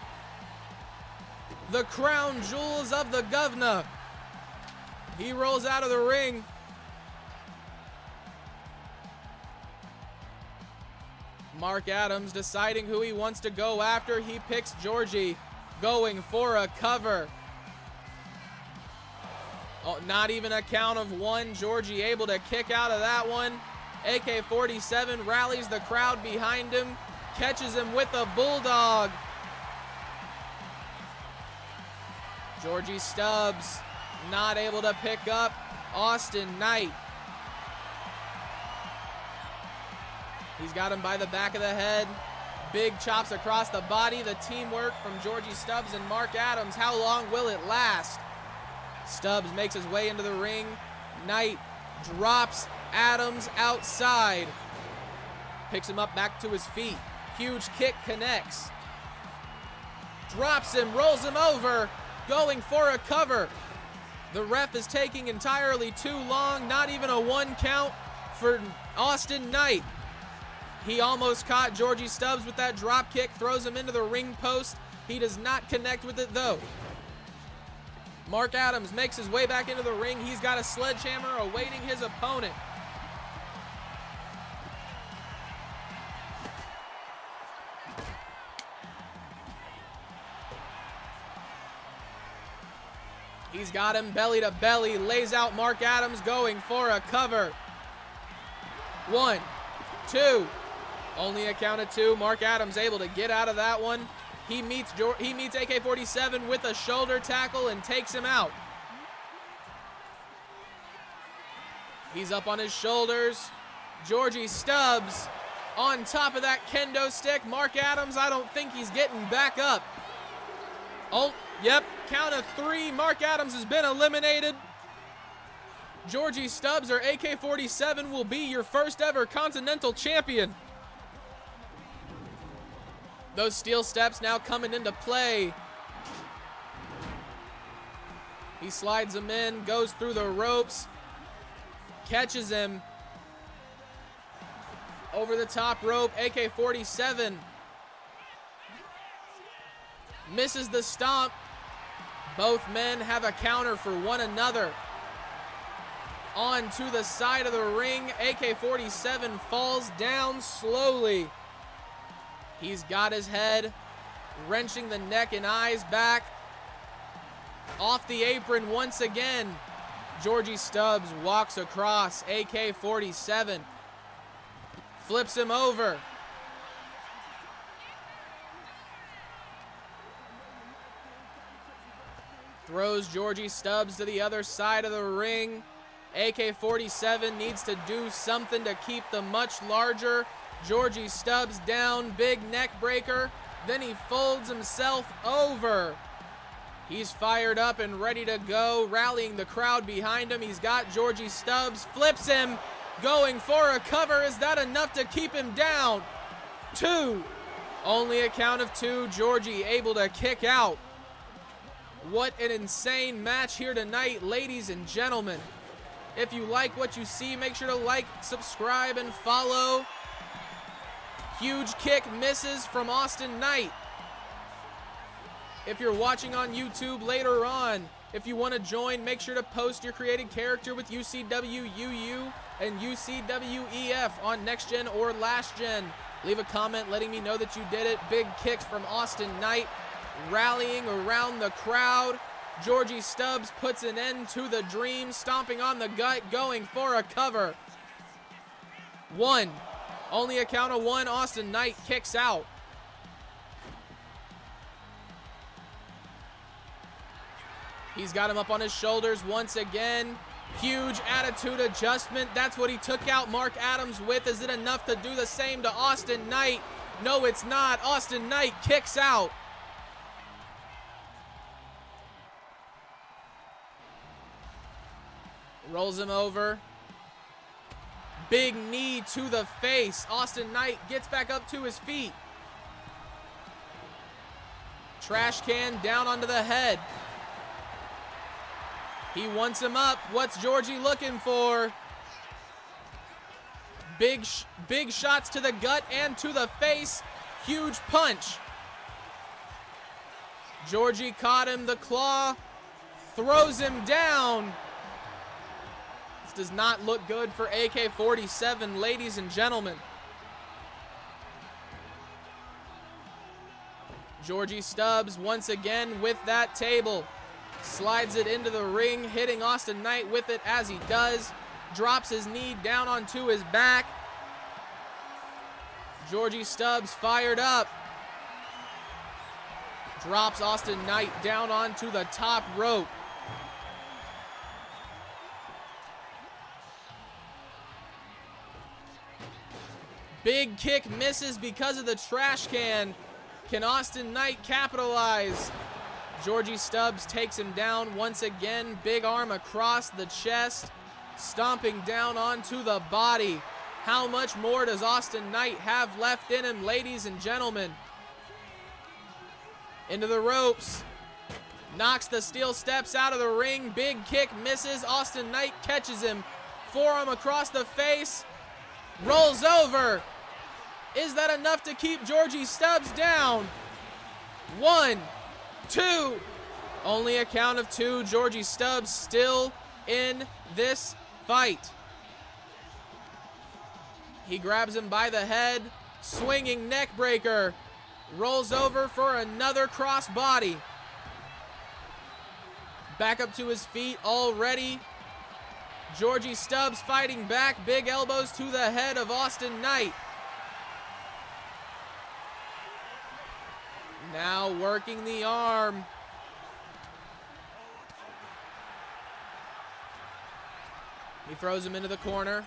The crown jewels of the governor. He rolls out of the ring. Mark Adams deciding who he wants to go after. He picks Georgie, going for a cover. Oh, not even a count of one. Georgie able to kick out of that one. AK-47 rallies the crowd behind him, catches him with a bulldog. Georgie Stubbs not able to pick up Austin Knight. He's got him by the back of the head. Big chops across the body. The teamwork from Georgie Stubbs and Mark Adams. How long will it last? Stubbs makes his way into the ring. Knight drops Adams outside. Picks him up back to his feet. Huge kick connects. Drops him, rolls him over. Going for a cover. The ref is taking entirely too long. Not even a 1 count for Austin Knight. He almost caught Georgie Stubbs with that drop kick, throws him into the ring post. He does not connect with it though. Mark Adams makes his way back into the ring. He's got a sledgehammer awaiting his opponent. He's got him belly to belly, lays out Mark Adams, going for a cover. 1, 2, only a count of 2. Mark Adams able to get out of that one. He meets AK-47 with a shoulder tackle and takes him out. He's up on his shoulders. Georgie Stubbs on top of that kendo stick. Mark Adams, I don't think he's getting back up. Oh, yep, count of 3. Mark Adams has been eliminated. Georgie Stubbs or AK-47 will be your first ever Continental Champion. Those steel steps now coming into play. He slides him in, goes through the ropes, catches him over the top rope. AK-47 misses the stomp. Both men have a counter for one another. On to the side of the ring. AK-47 falls down slowly. He's got his head, wrenching the neck and eyes back. Off the apron once again. Georgie Stubbs walks across. AK-47 flips him over. Throws Georgie Stubbs to the other side of the ring. AK-47 needs to do something to keep the much larger Georgie Stubbs down. Big neck breaker. Then he folds himself over. He's fired up and ready to go, rallying the crowd behind him. He's got Georgie Stubbs, flips him, going for a cover. Is that enough to keep him down? 2. Only a count of 2. Georgie able to kick out. What an insane match here tonight, ladies and gentlemen. If you like what you see, make sure to like, subscribe, and follow. Huge kick misses from Austin Knight. If you're watching on YouTube later on, if you want to join, make sure to post your created character with UCW UU and UCW EF on Next Gen or Last Gen. Leave a comment letting me know that you did it. Big kicks from Austin Knight, rallying around the crowd. Georgie Stubbs puts an end to the dream, stomping on the gut, going for a cover. 1. Only a count of 1. Austin Knight kicks out. He's got him up on his shoulders once again. Huge attitude adjustment. That's what he took out Mark Adams with. Is it enough to do the same to Austin Knight? No, it's not. Austin Knight kicks out. Rolls him over. Big knee to the face. Austin Knight gets back up to his feet. Trash can down onto the head. He wants him up. What's Georgie looking for? Big shots to the gut and to the face. Huge punch. Georgie caught him, the claw, throws him down. This does not look good for AK-47, ladies and gentlemen. Georgie Stubbs once again with that table. Slides it into the ring, hitting Austin Knight with it as he does. Drops his knee down onto his back. Georgie Stubbs fired up. Drops Austin Knight down onto the top rope. Big kick misses because of the trash can. Can Austin Knight capitalize? Georgie Stubbs takes him down once again. Big arm across the chest. Stomping down onto the body. How much more does Austin Knight have left in him, ladies and gentlemen? Into the ropes. Knocks the steel steps out of the ring. Big kick misses. Austin Knight catches him. Forearm across the face. Rolls over. Is that enough to keep Georgie Stubbs down? 1, 2. Only a count of 2. Georgie Stubbs still in this fight. He grabs him by the head. Swinging neck breaker. Rolls over for another crossbody. Back up to his feet already. Georgie Stubbs fighting back. Big elbows to the head of Austin Knight. Now working the arm. He throws him into the corner.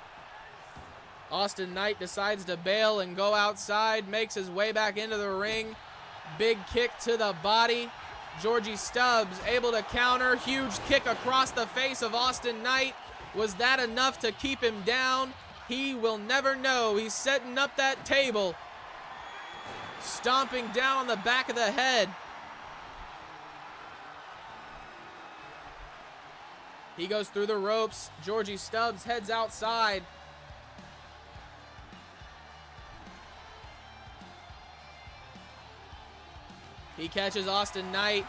Austin Knight decides to bail and go outside, makes his way back into the ring. Big kick to the body. Georgie Stubbs able to counter. Huge kick across the face of Austin Knight. Was that enough to keep him down? He will never know. He's setting up that table. Stomping down on the back of the head. He goes through the ropes. Georgie Stubbs heads outside. He catches Austin Knight.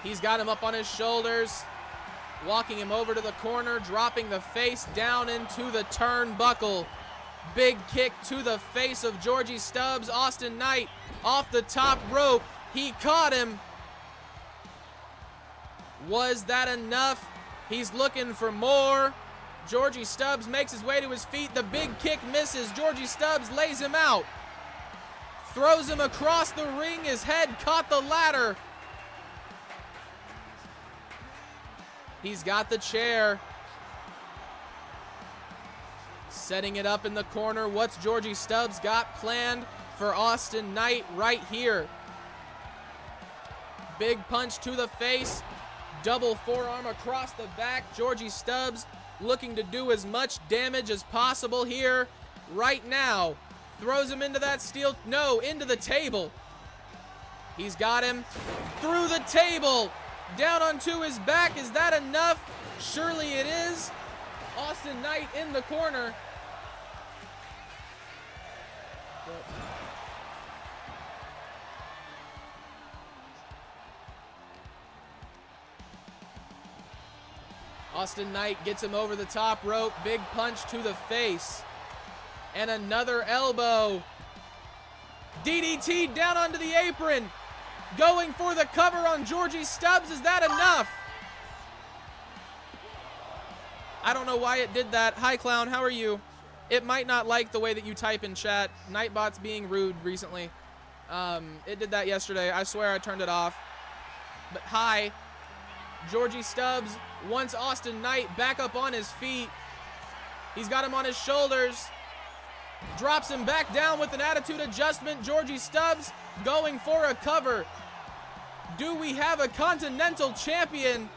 He's got him up on his shoulders. Walking him over to the corner, dropping the face down into the turnbuckle. Big kick to the face of Georgie Stubbs. Austin Knight off the top rope. He caught him. Was that enough? He's looking for more. Georgie Stubbs makes his way to his feet. The big kick misses. Georgie Stubbs lays him out. Throws him across the ring. His head caught the ladder. He's got the chair. Setting it up in the corner. What's Georgie Stubbs got planned for Austin Knight right here? Big punch to the face. Double forearm across the back. Georgie Stubbs looking to do as much damage as possible here right now. Throws him into that steel, into the table. He's got him through the table, down onto his back. Is that enough? Surely it is. Austin Knight in the corner. Austin Knight gets him over the top rope. Big punch to the face. And another elbow. DDT down onto the apron. Going for the cover on Georgie Stubbs. Is that enough? I don't know why it did that. Hi, Clown. How are you? It might not like the way that you type in chat. Nightbot's being rude recently. It did that yesterday. I swear I turned it off. But hi. Georgie Stubbs wants Austin Knight back up on his feet. He's got him on his shoulders. Drops him back down with an attitude adjustment. Georgie Stubbs going for a cover. Do we have a Continental Champion?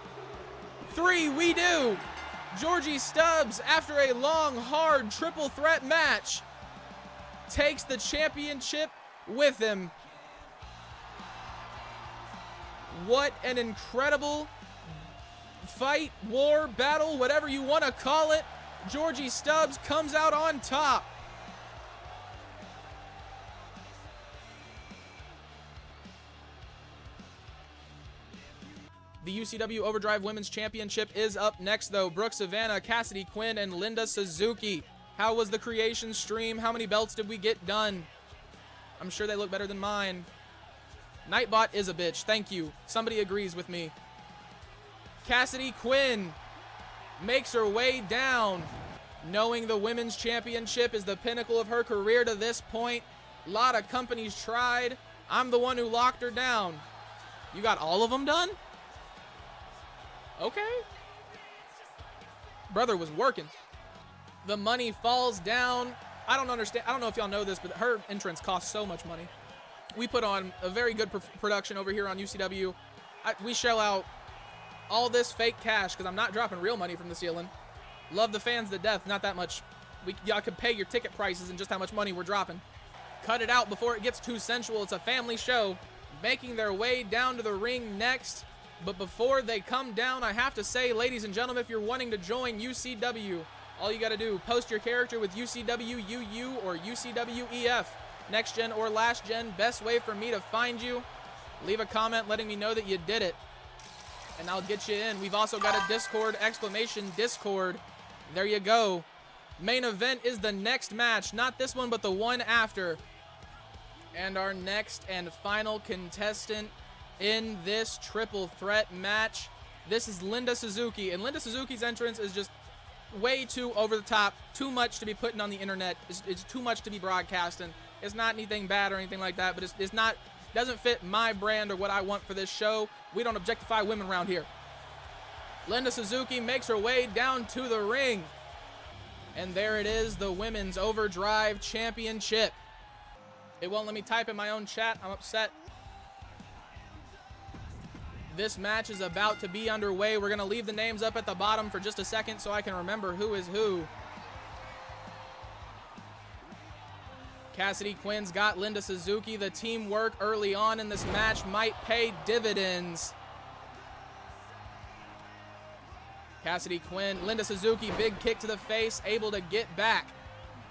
3, we do. Georgie Stubbs, after a long, hard triple threat match, takes the championship with him. What an incredible fight, war, battle, whatever you want to call it. Georgie Stubbs comes out on top. The UCW Overdrive Women's Championship is up next, though. Brooke Savannah, Cassidy Quinn, and Linda Suzuki. How was the creation stream? How many belts did we get done? I'm sure they look better than mine. Nightbot is a bitch. Thank you. Somebody agrees with me. Cassidy Quinn makes her way down, knowing the Women's Championship is the pinnacle of her career to this point. A lot of companies tried. I'm the one who locked her down. You got all of them done? Okay. Brother was working. The money falls down. I don't understand. I don't know if y'all know this, but her entrance costs so much money. We put on a very good production over here on UCW. We shell out all this fake cash because I'm not dropping real money from the ceiling. Love the fans to death. Not that much. Y'all could pay your ticket prices and just how much money we're dropping. Cut it out before it gets too sensual. It's a family show. Making their way down to the ring next. But before they come down, I have to say, ladies and gentlemen, if you're wanting to join UCW, all you got to do, post your character with UCW UU or UCW EF. Next gen or last gen, best way for me to find you. Leave a comment letting me know that you did it, and I'll get you in. We've also got a Discord, exclamation Discord. There you go. Main event is the next match, not this one, but the one after. And our next and final contestant in this triple threat match, this is Linda Suzuki, and Linda Suzuki's entrance is just way too over the top, too much to be putting on the internet. It's too much to be broadcasting. It's not anything bad or anything like that, but it's not, doesn't fit my brand or what I want for this show. We don't objectify women around here. Linda Suzuki makes her way down to the ring, and there it is, the Women's Overdrive Championship. It won't let me type in my own chat. I'm upset. This match is about to be underway. We're going to leave the names up at the bottom for just a second so I can remember who is who. Cassidy Quinn's got Linda Suzuki. The teamwork early on in this match might pay dividends. Cassidy Quinn, Linda Suzuki, big kick to the face, able to get back.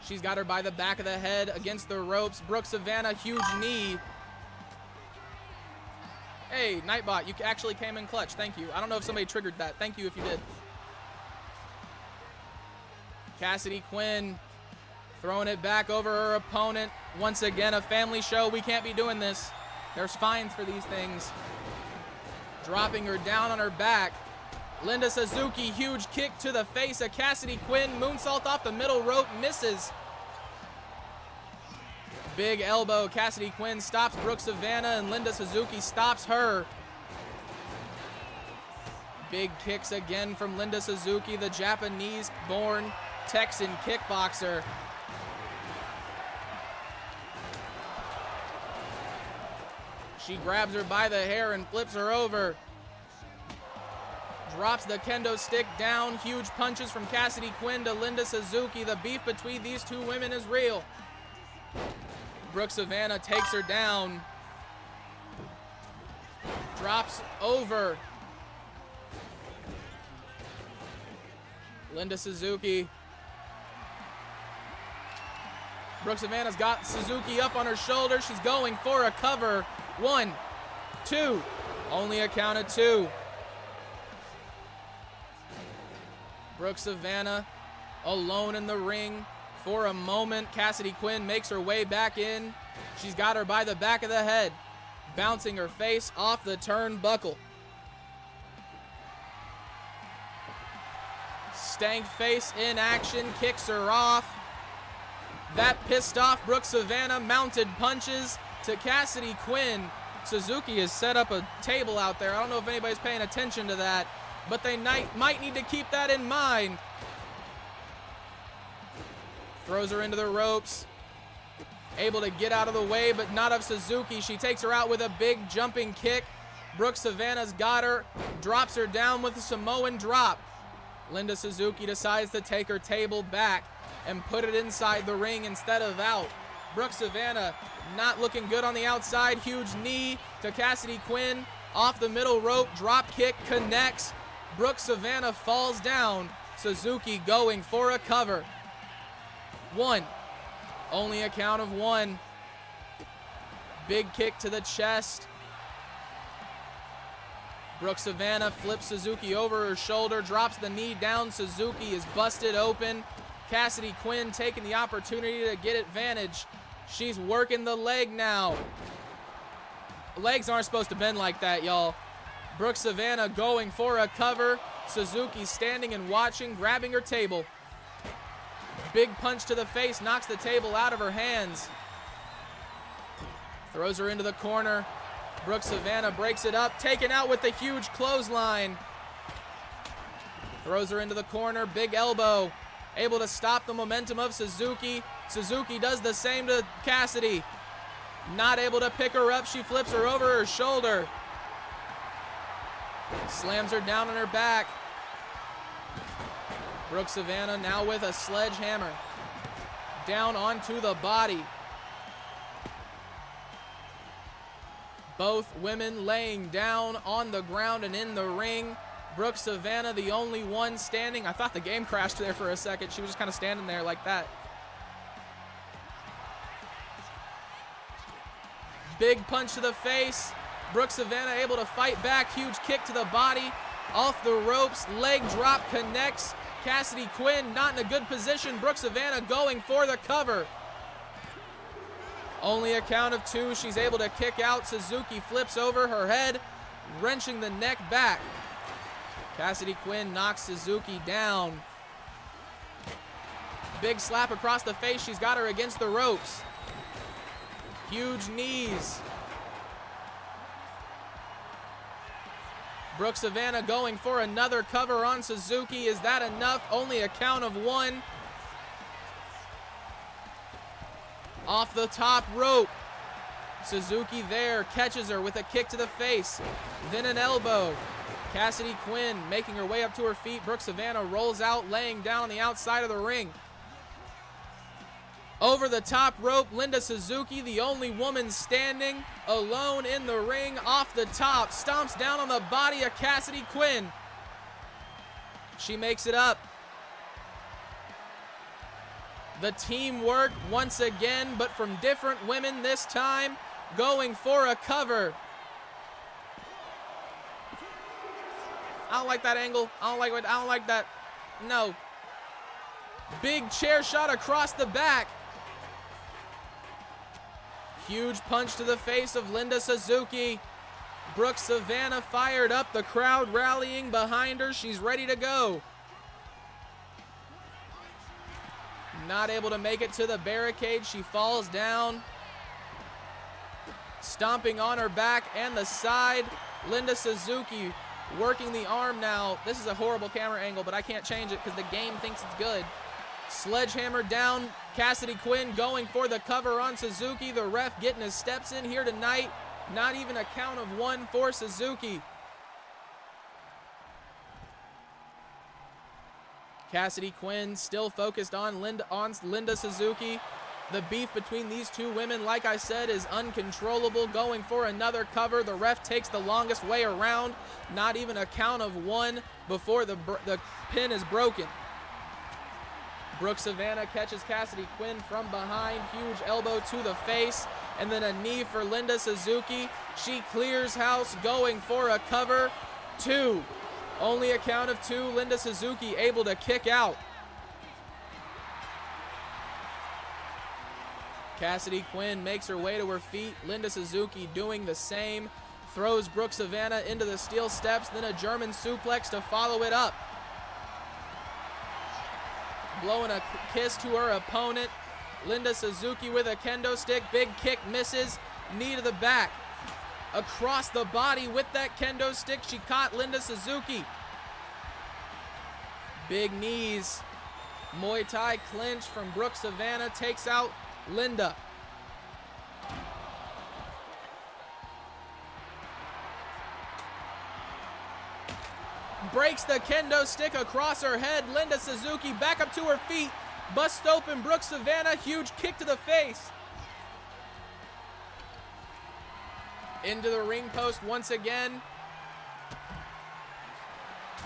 She's got her by the back of the head against the ropes. Brooke Savannah, huge knee. Hey, Nightbot, you actually came in clutch. Thank you. I don't know if somebody triggered that. Thank you if you did. Cassidy Quinn throwing it back over her opponent. Once again, a family show. We can't be doing this. There's fines for these things. Dropping her down on her back. Linda Suzuki, huge kick to the face of Cassidy Quinn. Moonsault off the middle rope, misses. Big elbow. Cassidy Quinn stops Brooke Savannah, and Linda Suzuki stops her. Big kicks again from Linda Suzuki, the Japanese-born Texan kickboxer. She grabs her by the hair and flips her over. Drops the kendo stick down. Huge punches from Cassidy Quinn to Linda Suzuki. The beef between these two women is real. Brooke Savannah takes her down. Drops over. Linda Suzuki. Brooke Savannah's got Suzuki up on her shoulder. She's going for a cover. 1, 2. Only a count of 2. Brooke Savannah alone in the ring for a moment. Cassidy Quinn makes her way back in. She's got her by the back of the head, bouncing her face off the turnbuckle. Stank face in action, kicks her off. That pissed off Brooke Savannah, mounted punches to Cassidy Quinn. Suzuki has set up a table out there. I don't know if anybody's paying attention to that, but they might need to keep that in mind. Throws her into the ropes. Able to get out of the way, but not of Suzuki. She takes her out with a big jumping kick. Brooke Savannah's got her. Drops her down with a Samoan drop. Linda Suzuki decides to take her table back and put it inside the ring instead of out. Brooke Savannah not looking good on the outside. Huge knee to Cassidy Quinn. Off the middle rope. Drop kick connects. Brooke Savannah falls down. Suzuki going for a cover. 1. Only a count of 1. Big kick to the chest. Brooke Savannah flips Suzuki over her shoulder, drops the knee down. Suzuki is busted open. Cassidy Quinn taking the opportunity to get advantage. She's working the leg now. Legs aren't supposed to bend like that, y'all. Brooke Savannah going for a cover. Suzuki standing and watching, grabbing her table. Big punch to the face, knocks the table out of her hands. Throws her into the corner. Brooke Savannah breaks it up, taken out with the huge clothesline. Throws her into the corner, big elbow. Able to stop the momentum of Suzuki. Suzuki does the same to Cassidy. Not able to pick her up, she flips her over her shoulder. Slams her down on her back. Brooke Savannah now with a sledgehammer. Down onto the body. Both women laying down on the ground and in the ring. Brooke Savannah, the only one standing. I thought the game crashed there for a second. She was just kind of standing there like that. Big punch to the face. Brooke Savannah able to fight back. Huge kick to the body. Off the ropes. Leg drop connects. Cassidy Quinn not in a good position. Brooke Savannah going for the cover. Only a count of two. She's able to kick out. Suzuki flips over her head, wrenching the neck back. Cassidy Quinn knocks Suzuki down. Big slap across the face. She's got her against the ropes. Huge knees. Brooke Savannah going for another cover on Suzuki. Is that enough? Only a count of one. Off the top rope. Suzuki there, catches her with a kick to the face. Then an elbow. Cassidy Quinn making her way up to her feet. Brooke Savannah rolls out, laying down on the outside of the ring. Over the top rope, Linda Suzuki, the only woman standing alone in the ring, off the top, stomps down on the body of Cassidy Quinn. She makes it up. The teamwork once again, but from different women this time, going for a cover. I don't like that angle. I don't like that. No. Big chair shot across the back. Huge punch to the face of Linda Suzuki. Brooke Savannah fired up, the crowd rallying behind her. She's ready to go. Not able to make it to the barricade. She falls down. Stomping on her back and the side. Linda Suzuki working the arm now. This is a horrible camera angle, but I can't change it because the game thinks it's good. Sledgehammer down. Cassidy Quinn going for the cover on Suzuki. The ref getting his steps in here tonight. Not even a count of one for Suzuki. Cassidy Quinn still focused on Linda Suzuki. The beef between these two women, like I said, is uncontrollable. Going for another cover. The ref takes the longest way around. Not even a count of one before the pin is broken. Brooke Savannah catches Cassidy Quinn from behind. Huge elbow to the face. And then a knee for Linda Suzuki. She clears house, going for a cover. Two. Only a count of two. Linda Suzuki able to kick out. Cassidy Quinn makes her way to her feet. Linda Suzuki doing the same. Throws Brooke Savannah into the steel steps. Then a German suplex to follow it up. Blowing a kiss to her opponent. Linda Suzuki with a kendo stick. Big kick misses. Knee to the back. Across the body with that kendo stick. She caught Linda Suzuki. Big knees. Muay Thai clinch from Brooke Savannah. Takes out Linda. Breaks the kendo stick across her head. Linda Suzuki back up to her feet. Busts open Brooke Savannah. Huge kick to the face. Into the ring post once again.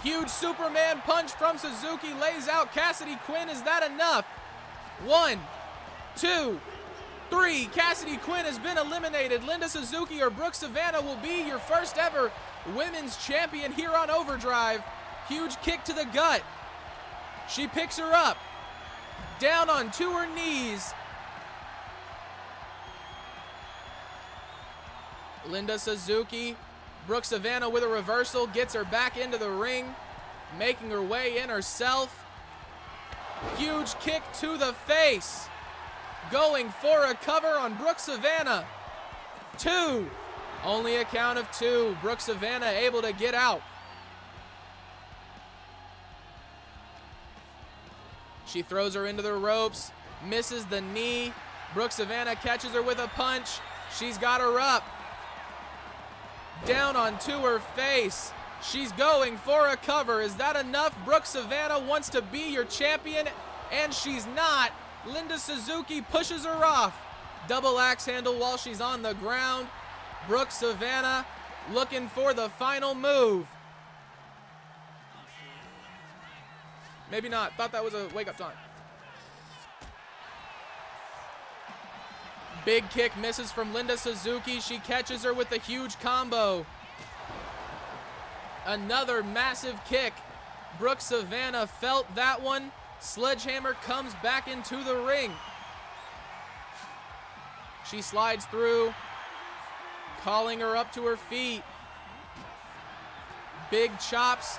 Huge Superman punch from Suzuki. Lays out Cassidy Quinn. Is that enough? 1, 2, 3. Cassidy Quinn has been eliminated. Linda Suzuki or Brooke Savannah will be your first ever women's champion here on Overdrive. Huge kick to the gut. She picks her up. Down onto her knees. Linda Suzuki. Brooke Savannah with a reversal. Gets her back into the ring. Making her way in herself. Huge kick to the face. Going for a cover on Brooke Savannah. 2. Only a count of 2. Brooke Savannah able to get out. She throws her into the ropes. Misses the knee. Brooke Savannah catches her with a punch. She's got her up. Down onto her face. She's going for a cover. Is that enough? Brooke Savannah wants to be your champion, and she's not. Linda Suzuki pushes her off. Double axe handle while she's on the ground. Brooke Savannah looking for the final move. Maybe not. Thought that was a wake-up time. Big kick misses from Linda Suzuki. She catches her with a huge combo. Another massive kick. Brooke Savannah felt that one. Sledgehammer comes back into the ring. She slides through, calling her up to her feet. Big chops.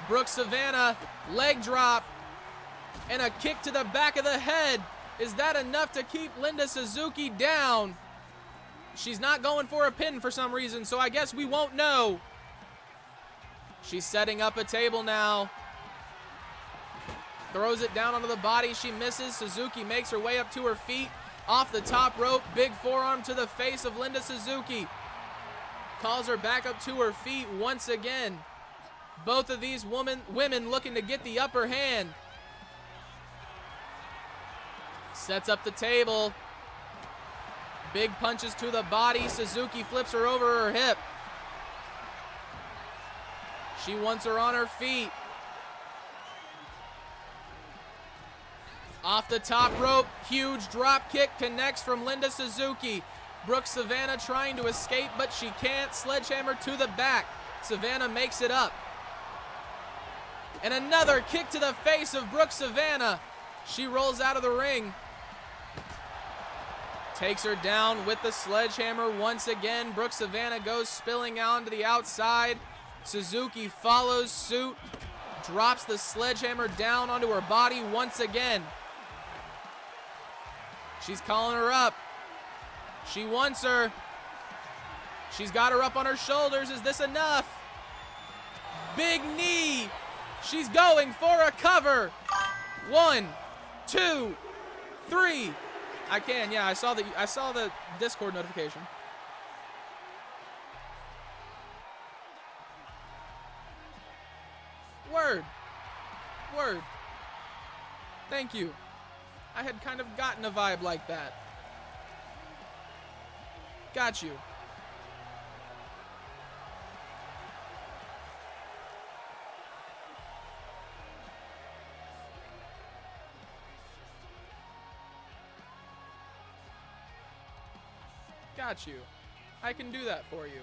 Brooke Savannah, leg drop, and a kick to the back of the head. Is that enough to keep Linda Suzuki down? She's not going for a pin for some reason, so I guess we won't know. She's setting up a table now. Throws it down onto the body. She misses. Suzuki makes her way up to her feet. Off the top rope. Big forearm to the face of Linda Suzuki. Calls her back up to her feet once again. Both of these women looking to get the upper hand. Sets up the table. Big punches to the body. Suzuki flips her over her hip. She wants her on her feet. Off the top rope, huge drop kick connects from Linda Suzuki. Brooke Savannah trying to escape, but she can't. Sledgehammer to the back. Savannah makes it up. And another kick to the face of Brooke Savannah. She rolls out of the ring. Takes her down with the sledgehammer once again. Brooke Savannah goes spilling out to the outside. Suzuki follows suit. Drops the sledgehammer down onto her body once again. She's calling her up. She wants her. She's got her up on her shoulders. Is this enough? Big knee. She's going for a cover. 1, 2, 3. I can, yeah, I saw the Discord notification. Word. Thank you. I had kind of gotten a vibe like that. Got you. Got you. I can do that for you.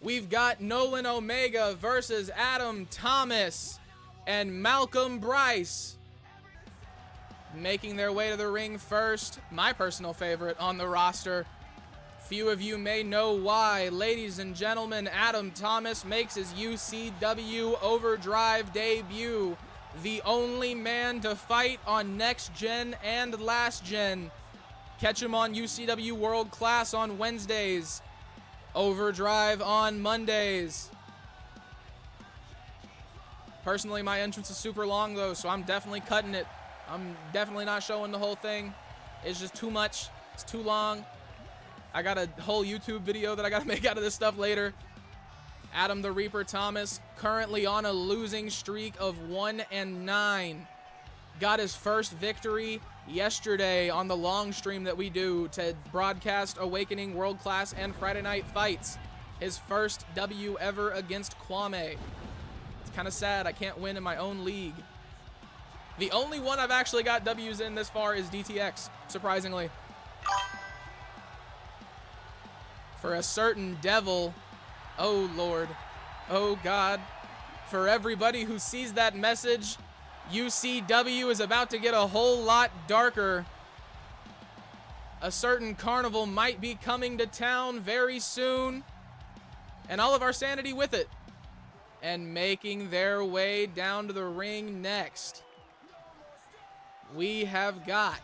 We've got Nolan Omega versus Adam Thomas and Malcolm Bryce. Making their way to the ring first, my personal favorite on the roster. Few of you may know why. Ladies and gentlemen, Adam Thomas makes his UCW Overdrive debut. The only man to fight on Next Gen and Last Gen. Catch him on UCW World Class on Wednesdays. Overdrive on Mondays. Personally, my entrance is super long though, so I'm definitely cutting it. I'm definitely not showing the whole thing. It's just too much. It's too long. I got a whole YouTube video that I got to make out of this stuff later. Adam the Reaper Thomas currently on a losing streak of 1-9. Got his first victory yesterday on the long stream that we do to broadcast Awakening World Class and Friday Night Fights. His first W ever against Kwame. It's kind of sad I can't win in my own league. The only one I've actually got W's in this far is DTX, surprisingly. For a certain devil Oh, Lord. Oh, God. For everybody who sees that message, UCW is about to get a whole lot darker. A certain carnival might be coming to town very soon, and all of our sanity with it. And making their way down to the ring next, we have got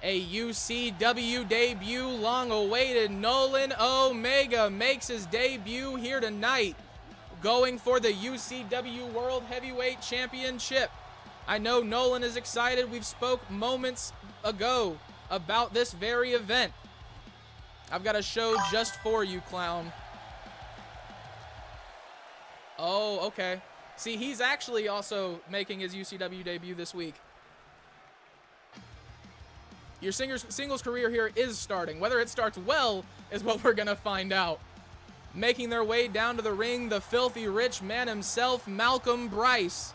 a UCW debut, long awaited. Nolan Omega makes his debut here tonight, going for the UCW World Heavyweight Championship. I know Nolan is excited. We've spoke moments ago about this very event. I've got a show just for you, clown. Oh, okay. See, he's actually also making his UCW debut this week. Your singles career here is starting. Whether it starts well is what we're going to find out. Making their way down to the ring, the filthy rich man himself, Malcolm Bryce.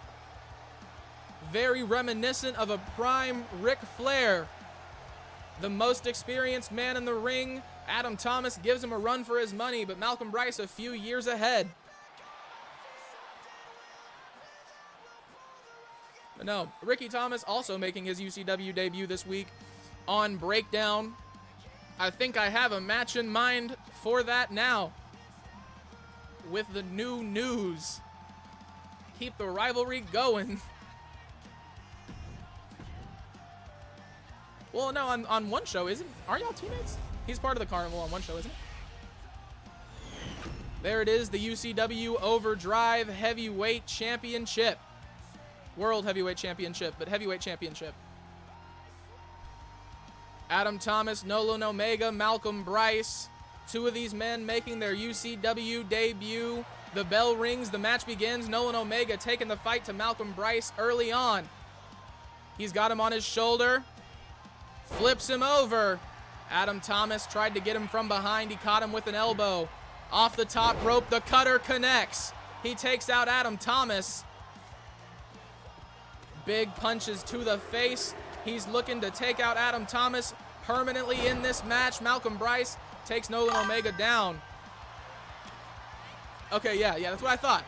Very reminiscent of a prime Ric Flair. The most experienced man in the ring. Adam Thomas gives him a run for his money, but Malcolm Bryce a few years ahead. But no, Ricky Thomas also making his UCW debut this week on Breakdown. I think I have a match in mind for that now. With the new news. Keep the rivalry going. Well, no, on one show, aren't y'all teammates? He's part of the carnival on one show, isn't he? There it is, the UCW Overdrive Heavyweight Championship. World Heavyweight Championship, but Heavyweight Championship. Adam Thomas, Nolan Omega, Malcolm Bryce. Two of these men making their UCW debut. The bell rings, the match begins. Nolan Omega taking the fight to Malcolm Bryce early on. He's got him on his shoulder. Flips him over. Adam Thomas tried to get him from behind. He caught him with an elbow. Off the top rope, the cutter connects. He takes out Adam Thomas. Big punches to the face. He's looking to take out Adam Thomas permanently in this match. Malcolm Bryce takes Nolan Omega down. Okay, yeah, that's what I thought.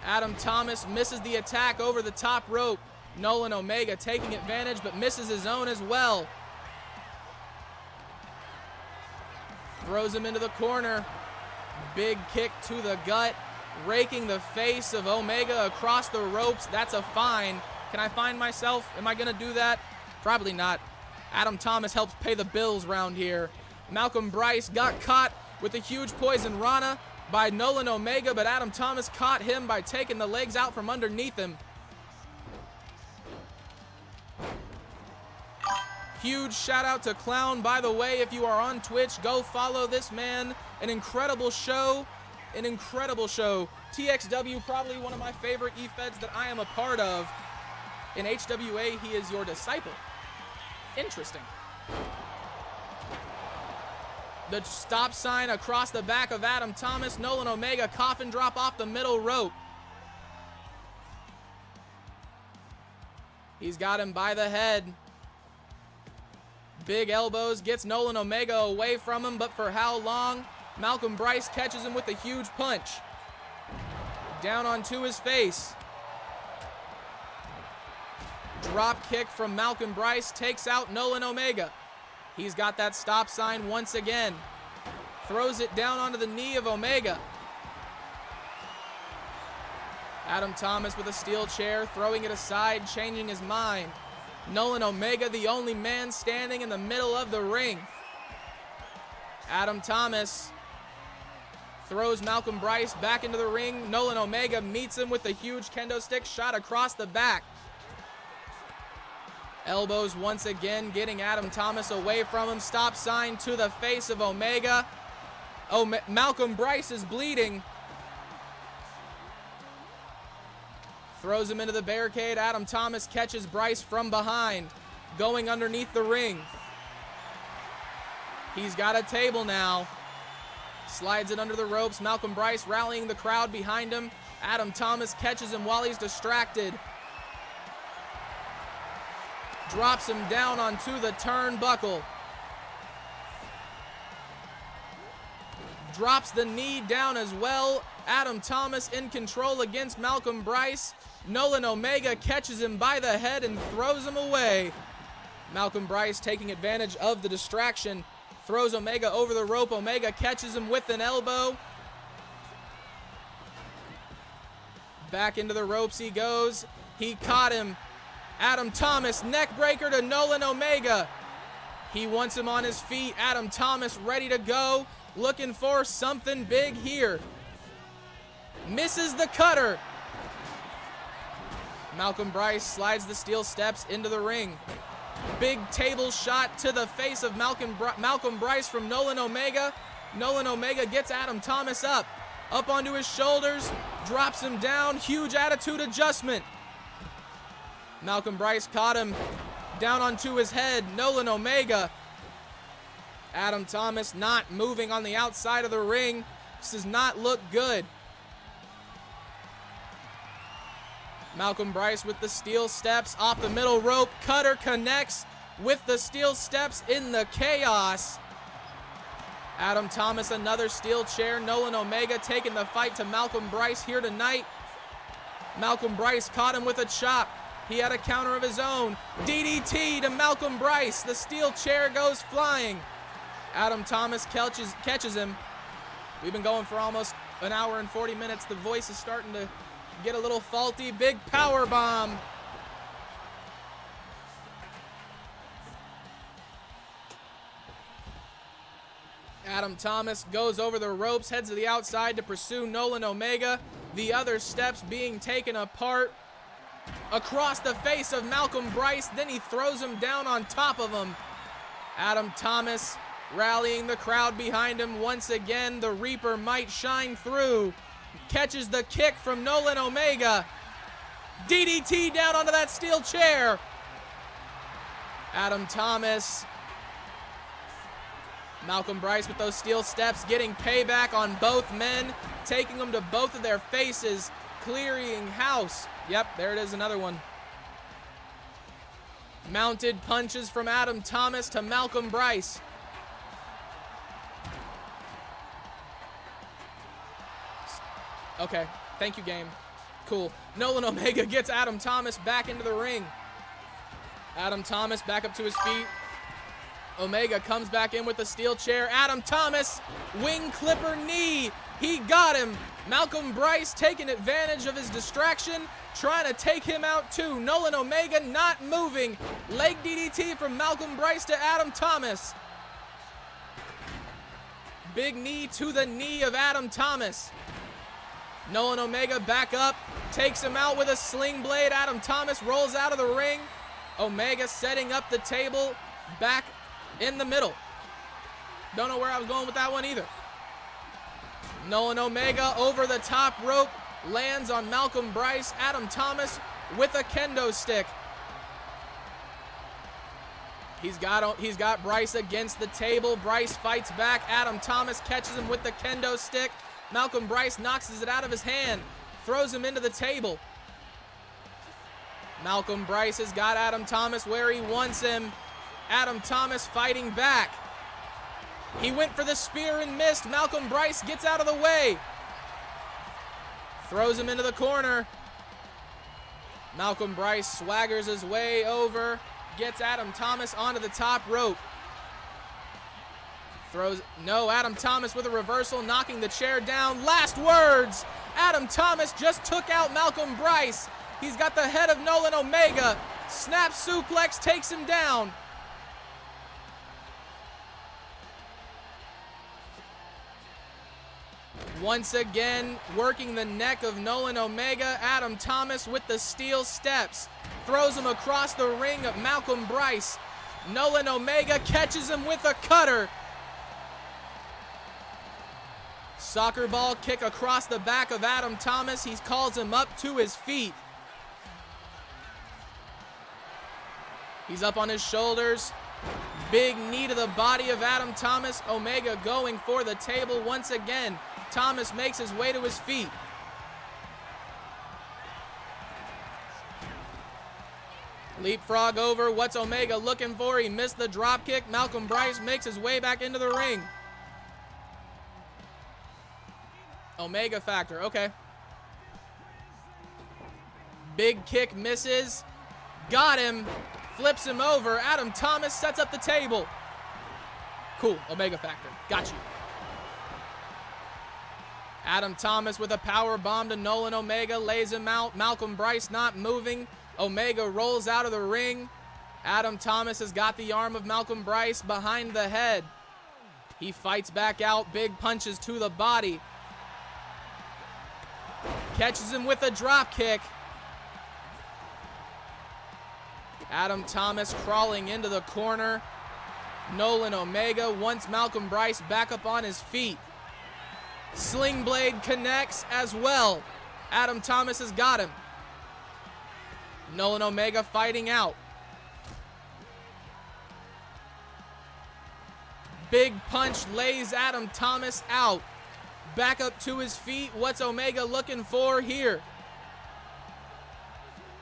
Adam Thomas misses the attack over the top rope. Nolan Omega taking advantage, but misses his own as well. Throws him into the corner. Big kick to the gut. Raking the face of Omega across the ropes. That's a fine. Can I find myself? Am I going to do that? Probably not. Adam Thomas helps pay the bills round here. Malcolm Bryce got caught with a huge poison rana by Nolan Omega, but Adam Thomas caught him by taking the legs out from underneath him. Huge shout out to Clown, by the way. If you are on Twitch, go follow this man. An incredible show. An incredible show. TXW, probably one of my favorite E-Feds that I am a part of. In HWA, he is your disciple. Interesting. The stop sign across the back of Adam Thomas. Nolan Omega coffin drop off the middle rope. He's got him by the head. Big elbows, gets Nolan Omega away from him, but for how long? Malcolm Bryce catches him with a huge punch. Down onto his face. Drop kick from Malcolm Bryce takes out Nolan Omega. He's got that stop sign once again. Throws it down onto the knee of Omega. Adam Thomas with a steel chair, throwing it aside, changing his mind. Nolan Omega, the only man standing in the middle of the ring. Adam Thomas throws Malcolm Bryce back into the ring. Nolan Omega meets him with a huge kendo stick shot across the back. Elbows once again, getting Adam Thomas away from him. Stop sign to the face of Omega. Malcolm Bryce is bleeding. Throws him into the barricade. Adam Thomas catches Bryce from behind, going underneath the ring. He's got a table now. Slides it under the ropes. Malcolm Bryce rallying the crowd behind him. Adam Thomas catches him while he's distracted. Drops him down onto the turnbuckle. drops the knee down as well. Adam Thomas in control against Malcolm Bryce. Nolan Omega catches him by the head and throws him away. Malcolm Bryce taking advantage of the distraction, throws Omega over the rope. Omega catches him with an elbow. Back into the ropes he goes. He caught him. Adam Thomas, neck breaker to Nolan Omega. He wants him on his feet. Adam Thomas ready to go, looking for something big here. Misses the cutter. Malcolm Bryce slides the steel steps into the ring. Big table shot to the face of Malcolm Bryce from Nolan Omega. Nolan Omega gets Adam Thomas up onto his shoulders, drops him down. Huge attitude adjustment. Malcolm Bryce caught him down onto his head. Nolan Omega. Adam Thomas not moving on the outside of the ring. This does not look good. Malcolm Bryce with the steel steps off the middle rope. Cutter connects with the steel steps in the chaos. Adam Thomas, another steel chair. Nolan Omega taking the fight to Malcolm Bryce here tonight. Malcolm Bryce caught him with a chop. He had a counter of his own. DDT to Malcolm Bryce. The steel chair goes flying. Adam Thomas catches him. We've been going for almost an hour and 40 minutes. The voice is starting to get a little faulty. Big power bomb. Adam Thomas goes over the ropes, heads to the outside to pursue Nolan Omega. The other steps being taken apart. Across the face of Malcolm Bryce, then he throws him down on top of him. Adam Thomas rallying the crowd behind him once again. The Reaper might shine through. Catches the kick from Nolan Omega. DDT down onto that steel chair. Adam Thomas. Malcolm Bryce with those steel steps getting payback on both men, taking them to both of their faces, clearing house. Yep, there it is, another one. Mounted punches from Adam Thomas to Malcolm Bryce. Okay, thank you, game. Cool. Nolan Omega gets Adam Thomas back into the ring. Adam Thomas back up to his feet. Omega comes back in with the steel chair. Adam Thomas, wing clipper knee. He got him. Malcolm Bryce taking advantage of his distraction, trying to take him out too. Nolan Omega not moving. Leg DDT from Malcolm Bryce to Adam Thomas. Big knee to the knee of Adam Thomas. Nolan Omega back up, takes him out with a sling blade. Adam Thomas rolls out of the ring. Omega setting up the table back in the middle. Don't know where I was going with that one either. Nolan Omega over the top rope, lands on Malcolm Bryce. Adam Thomas with a kendo stick. He's got Bryce against the table. Bryce fights back. Adam Thomas catches him with the kendo stick. Malcolm Bryce knocks it out of his hand, throws him into the table. Malcolm Bryce has got Adam Thomas where he wants him. Adam Thomas fighting back. He went for the spear and missed. Malcolm Bryce gets out of the way. Throws him into the corner. Malcolm Bryce swaggers his way over. Gets Adam Thomas onto the top rope. Adam Thomas with a reversal, knocking the chair down. Last words. Adam Thomas just took out Malcolm Bryce. He's got the head of Nolan Omega. Snap suplex takes him down. Once again, working the neck of Nolan Omega. Adam Thomas with the steel steps. Throws him across the ring of Malcolm Bryce. Nolan Omega catches him with a cutter. Soccer ball kick across the back of Adam Thomas. He calls him up to his feet. He's up on his shoulders. Big knee to the body of Adam Thomas. Omega going for the table once again. Thomas makes his way to his feet. Leapfrog over. What's Omega looking for? He missed the drop kick. Malcolm Bryce makes his way back into the ring. Omega factor, okay. Big kick misses. Got him. Flips him over. Adam Thomas sets up the table. Cool, Omega factor. Got you. Adam Thomas with a power bomb to Nolan Omega, lays him out. Malcolm Bryce not moving. Omega rolls out of the ring. Adam Thomas has got the arm of Malcolm Bryce behind the head. He fights back out, big punches to the body. Catches him with a drop kick. Adam Thomas crawling into the corner. Nolan Omega wants Malcolm Bryce back up on his feet. Sling blade connects as well. Adam Thomas has got him. Nolan Omega fighting out. Big punch lays Adam Thomas out. Back up to his feet. What's Omega looking for here?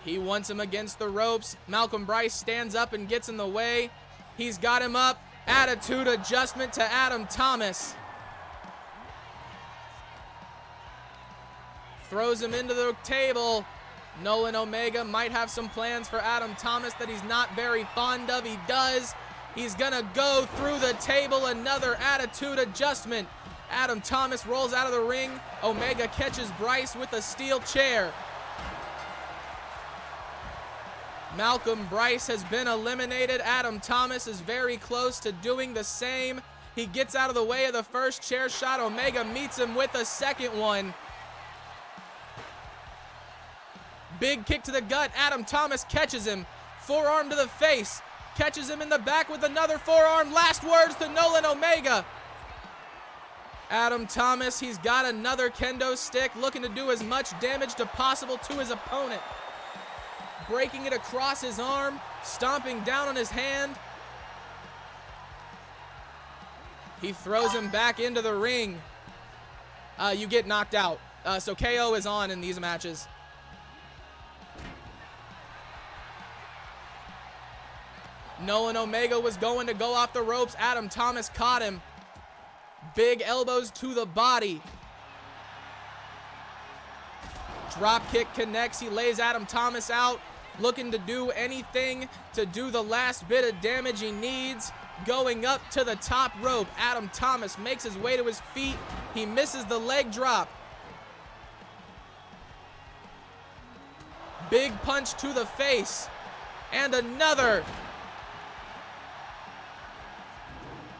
He wants him against the ropes. Malcolm Bryce stands up and gets in the way. He's got him up. Attitude adjustment to Adam Thomas. Throws him into the table. Nolan Omega might have some plans for Adam Thomas that he's not very fond of. He does. He's gonna go through the table. Another attitude adjustment. Adam Thomas rolls out of the ring. Omega catches Bryce with a steel chair. Malcolm Bryce has been eliminated. Adam Thomas is very close to doing the same. He gets out of the way of the first chair shot. Omega meets him with a second one. Big kick to the gut. Adam Thomas catches him. Forearm to the face. Catches him in the back with another forearm. Last words to Nolan Omega. Adam Thomas, he's got another kendo stick, looking to do as much damage as possible to his opponent. Breaking it across his arm, stomping down on his hand. He throws him back into the ring. You get knocked out. So KO is on in these matches. Nolan Omega was going to go off the ropes. Adam Thomas caught him. Big elbows to the body. Drop kick connects. He lays Adam Thomas out, looking to do anything to do the last bit of damage he needs. Going up to the top rope. Adam Thomas makes his way to his feet. He misses the leg drop. Big punch to the face. And another.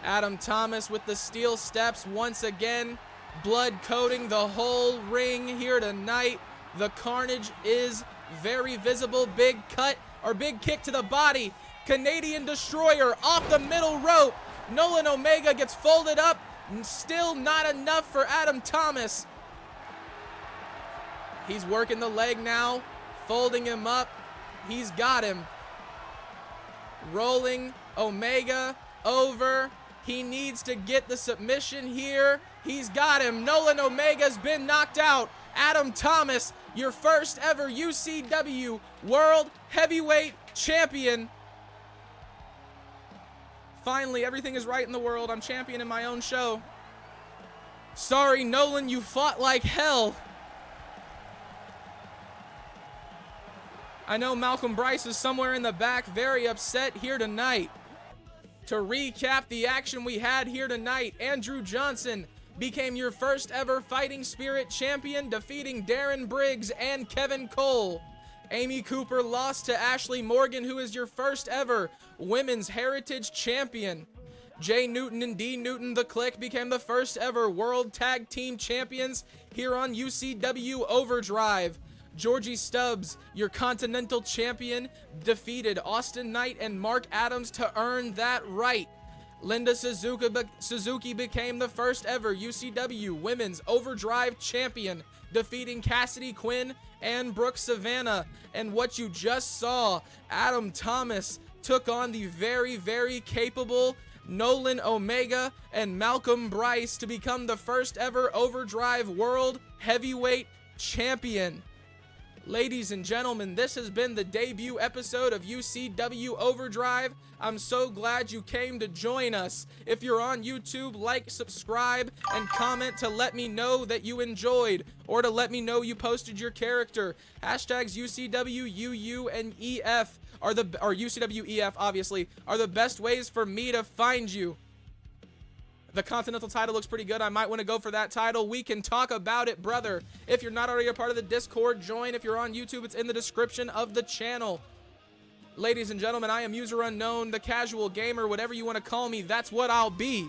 Adam Thomas with the steel steps once again. Blood coating the whole ring here tonight. The carnage is very visible. Big cut, or big kick to the body. Canadian Destroyer off the middle rope. Nolan Omega gets folded up. Still not enough for Adam Thomas. He's working the leg now. Folding him up. He's got him. Rolling Omega over. He needs to get the submission here. He's got him. Nolan Omega's been knocked out. Adam Thomas, your first ever UCW World Heavyweight Champion. Finally, everything is right in the world. I'm champion in my own show. Sorry, Nolan, you fought like hell. I know Malcolm Bryce is somewhere in the back, very upset here tonight. To recap the action we had here tonight, Andrew Johnson became your first ever Fighting Spirit champion, defeating Darren Briggs and Kevin Cole. Amy Cooper lost to Ashley Morgan, who is your first ever Women's Heritage champion. Jay Newton and D Newton the Click became the first ever World Tag Team champions here on UCW Overdrive. Georgie Stubbs, your Continental Champion, defeated Austin Knight and Mark Adams to earn that right. Linda Suzuki became the first ever UCW Women's Overdrive Champion, defeating Cassidy Quinn and Brooke Savannah. And what you just saw, Adam Thomas took on the very, very capable Nolan Omega and Malcolm Bryce to become the first ever Overdrive World Heavyweight Champion. Ladies and gentlemen, this has been the debut episode of UCW Overdrive. I'm so glad you came to join us. If you're on YouTube, like, subscribe, and comment to let me know that you enjoyed, or to let me know you posted your character. Hashtags UCW, UU, and EF or UCW EF, obviously, are the best ways for me to find you. The Continental title looks pretty good. I might want to go for that title. We can talk about it, brother. If you're not already a part of the Discord, join. If you're on YouTube, it's in the description of the channel. Ladies and gentlemen, I am User Unknown, the casual gamer, whatever you want to call me, that's what I'll be.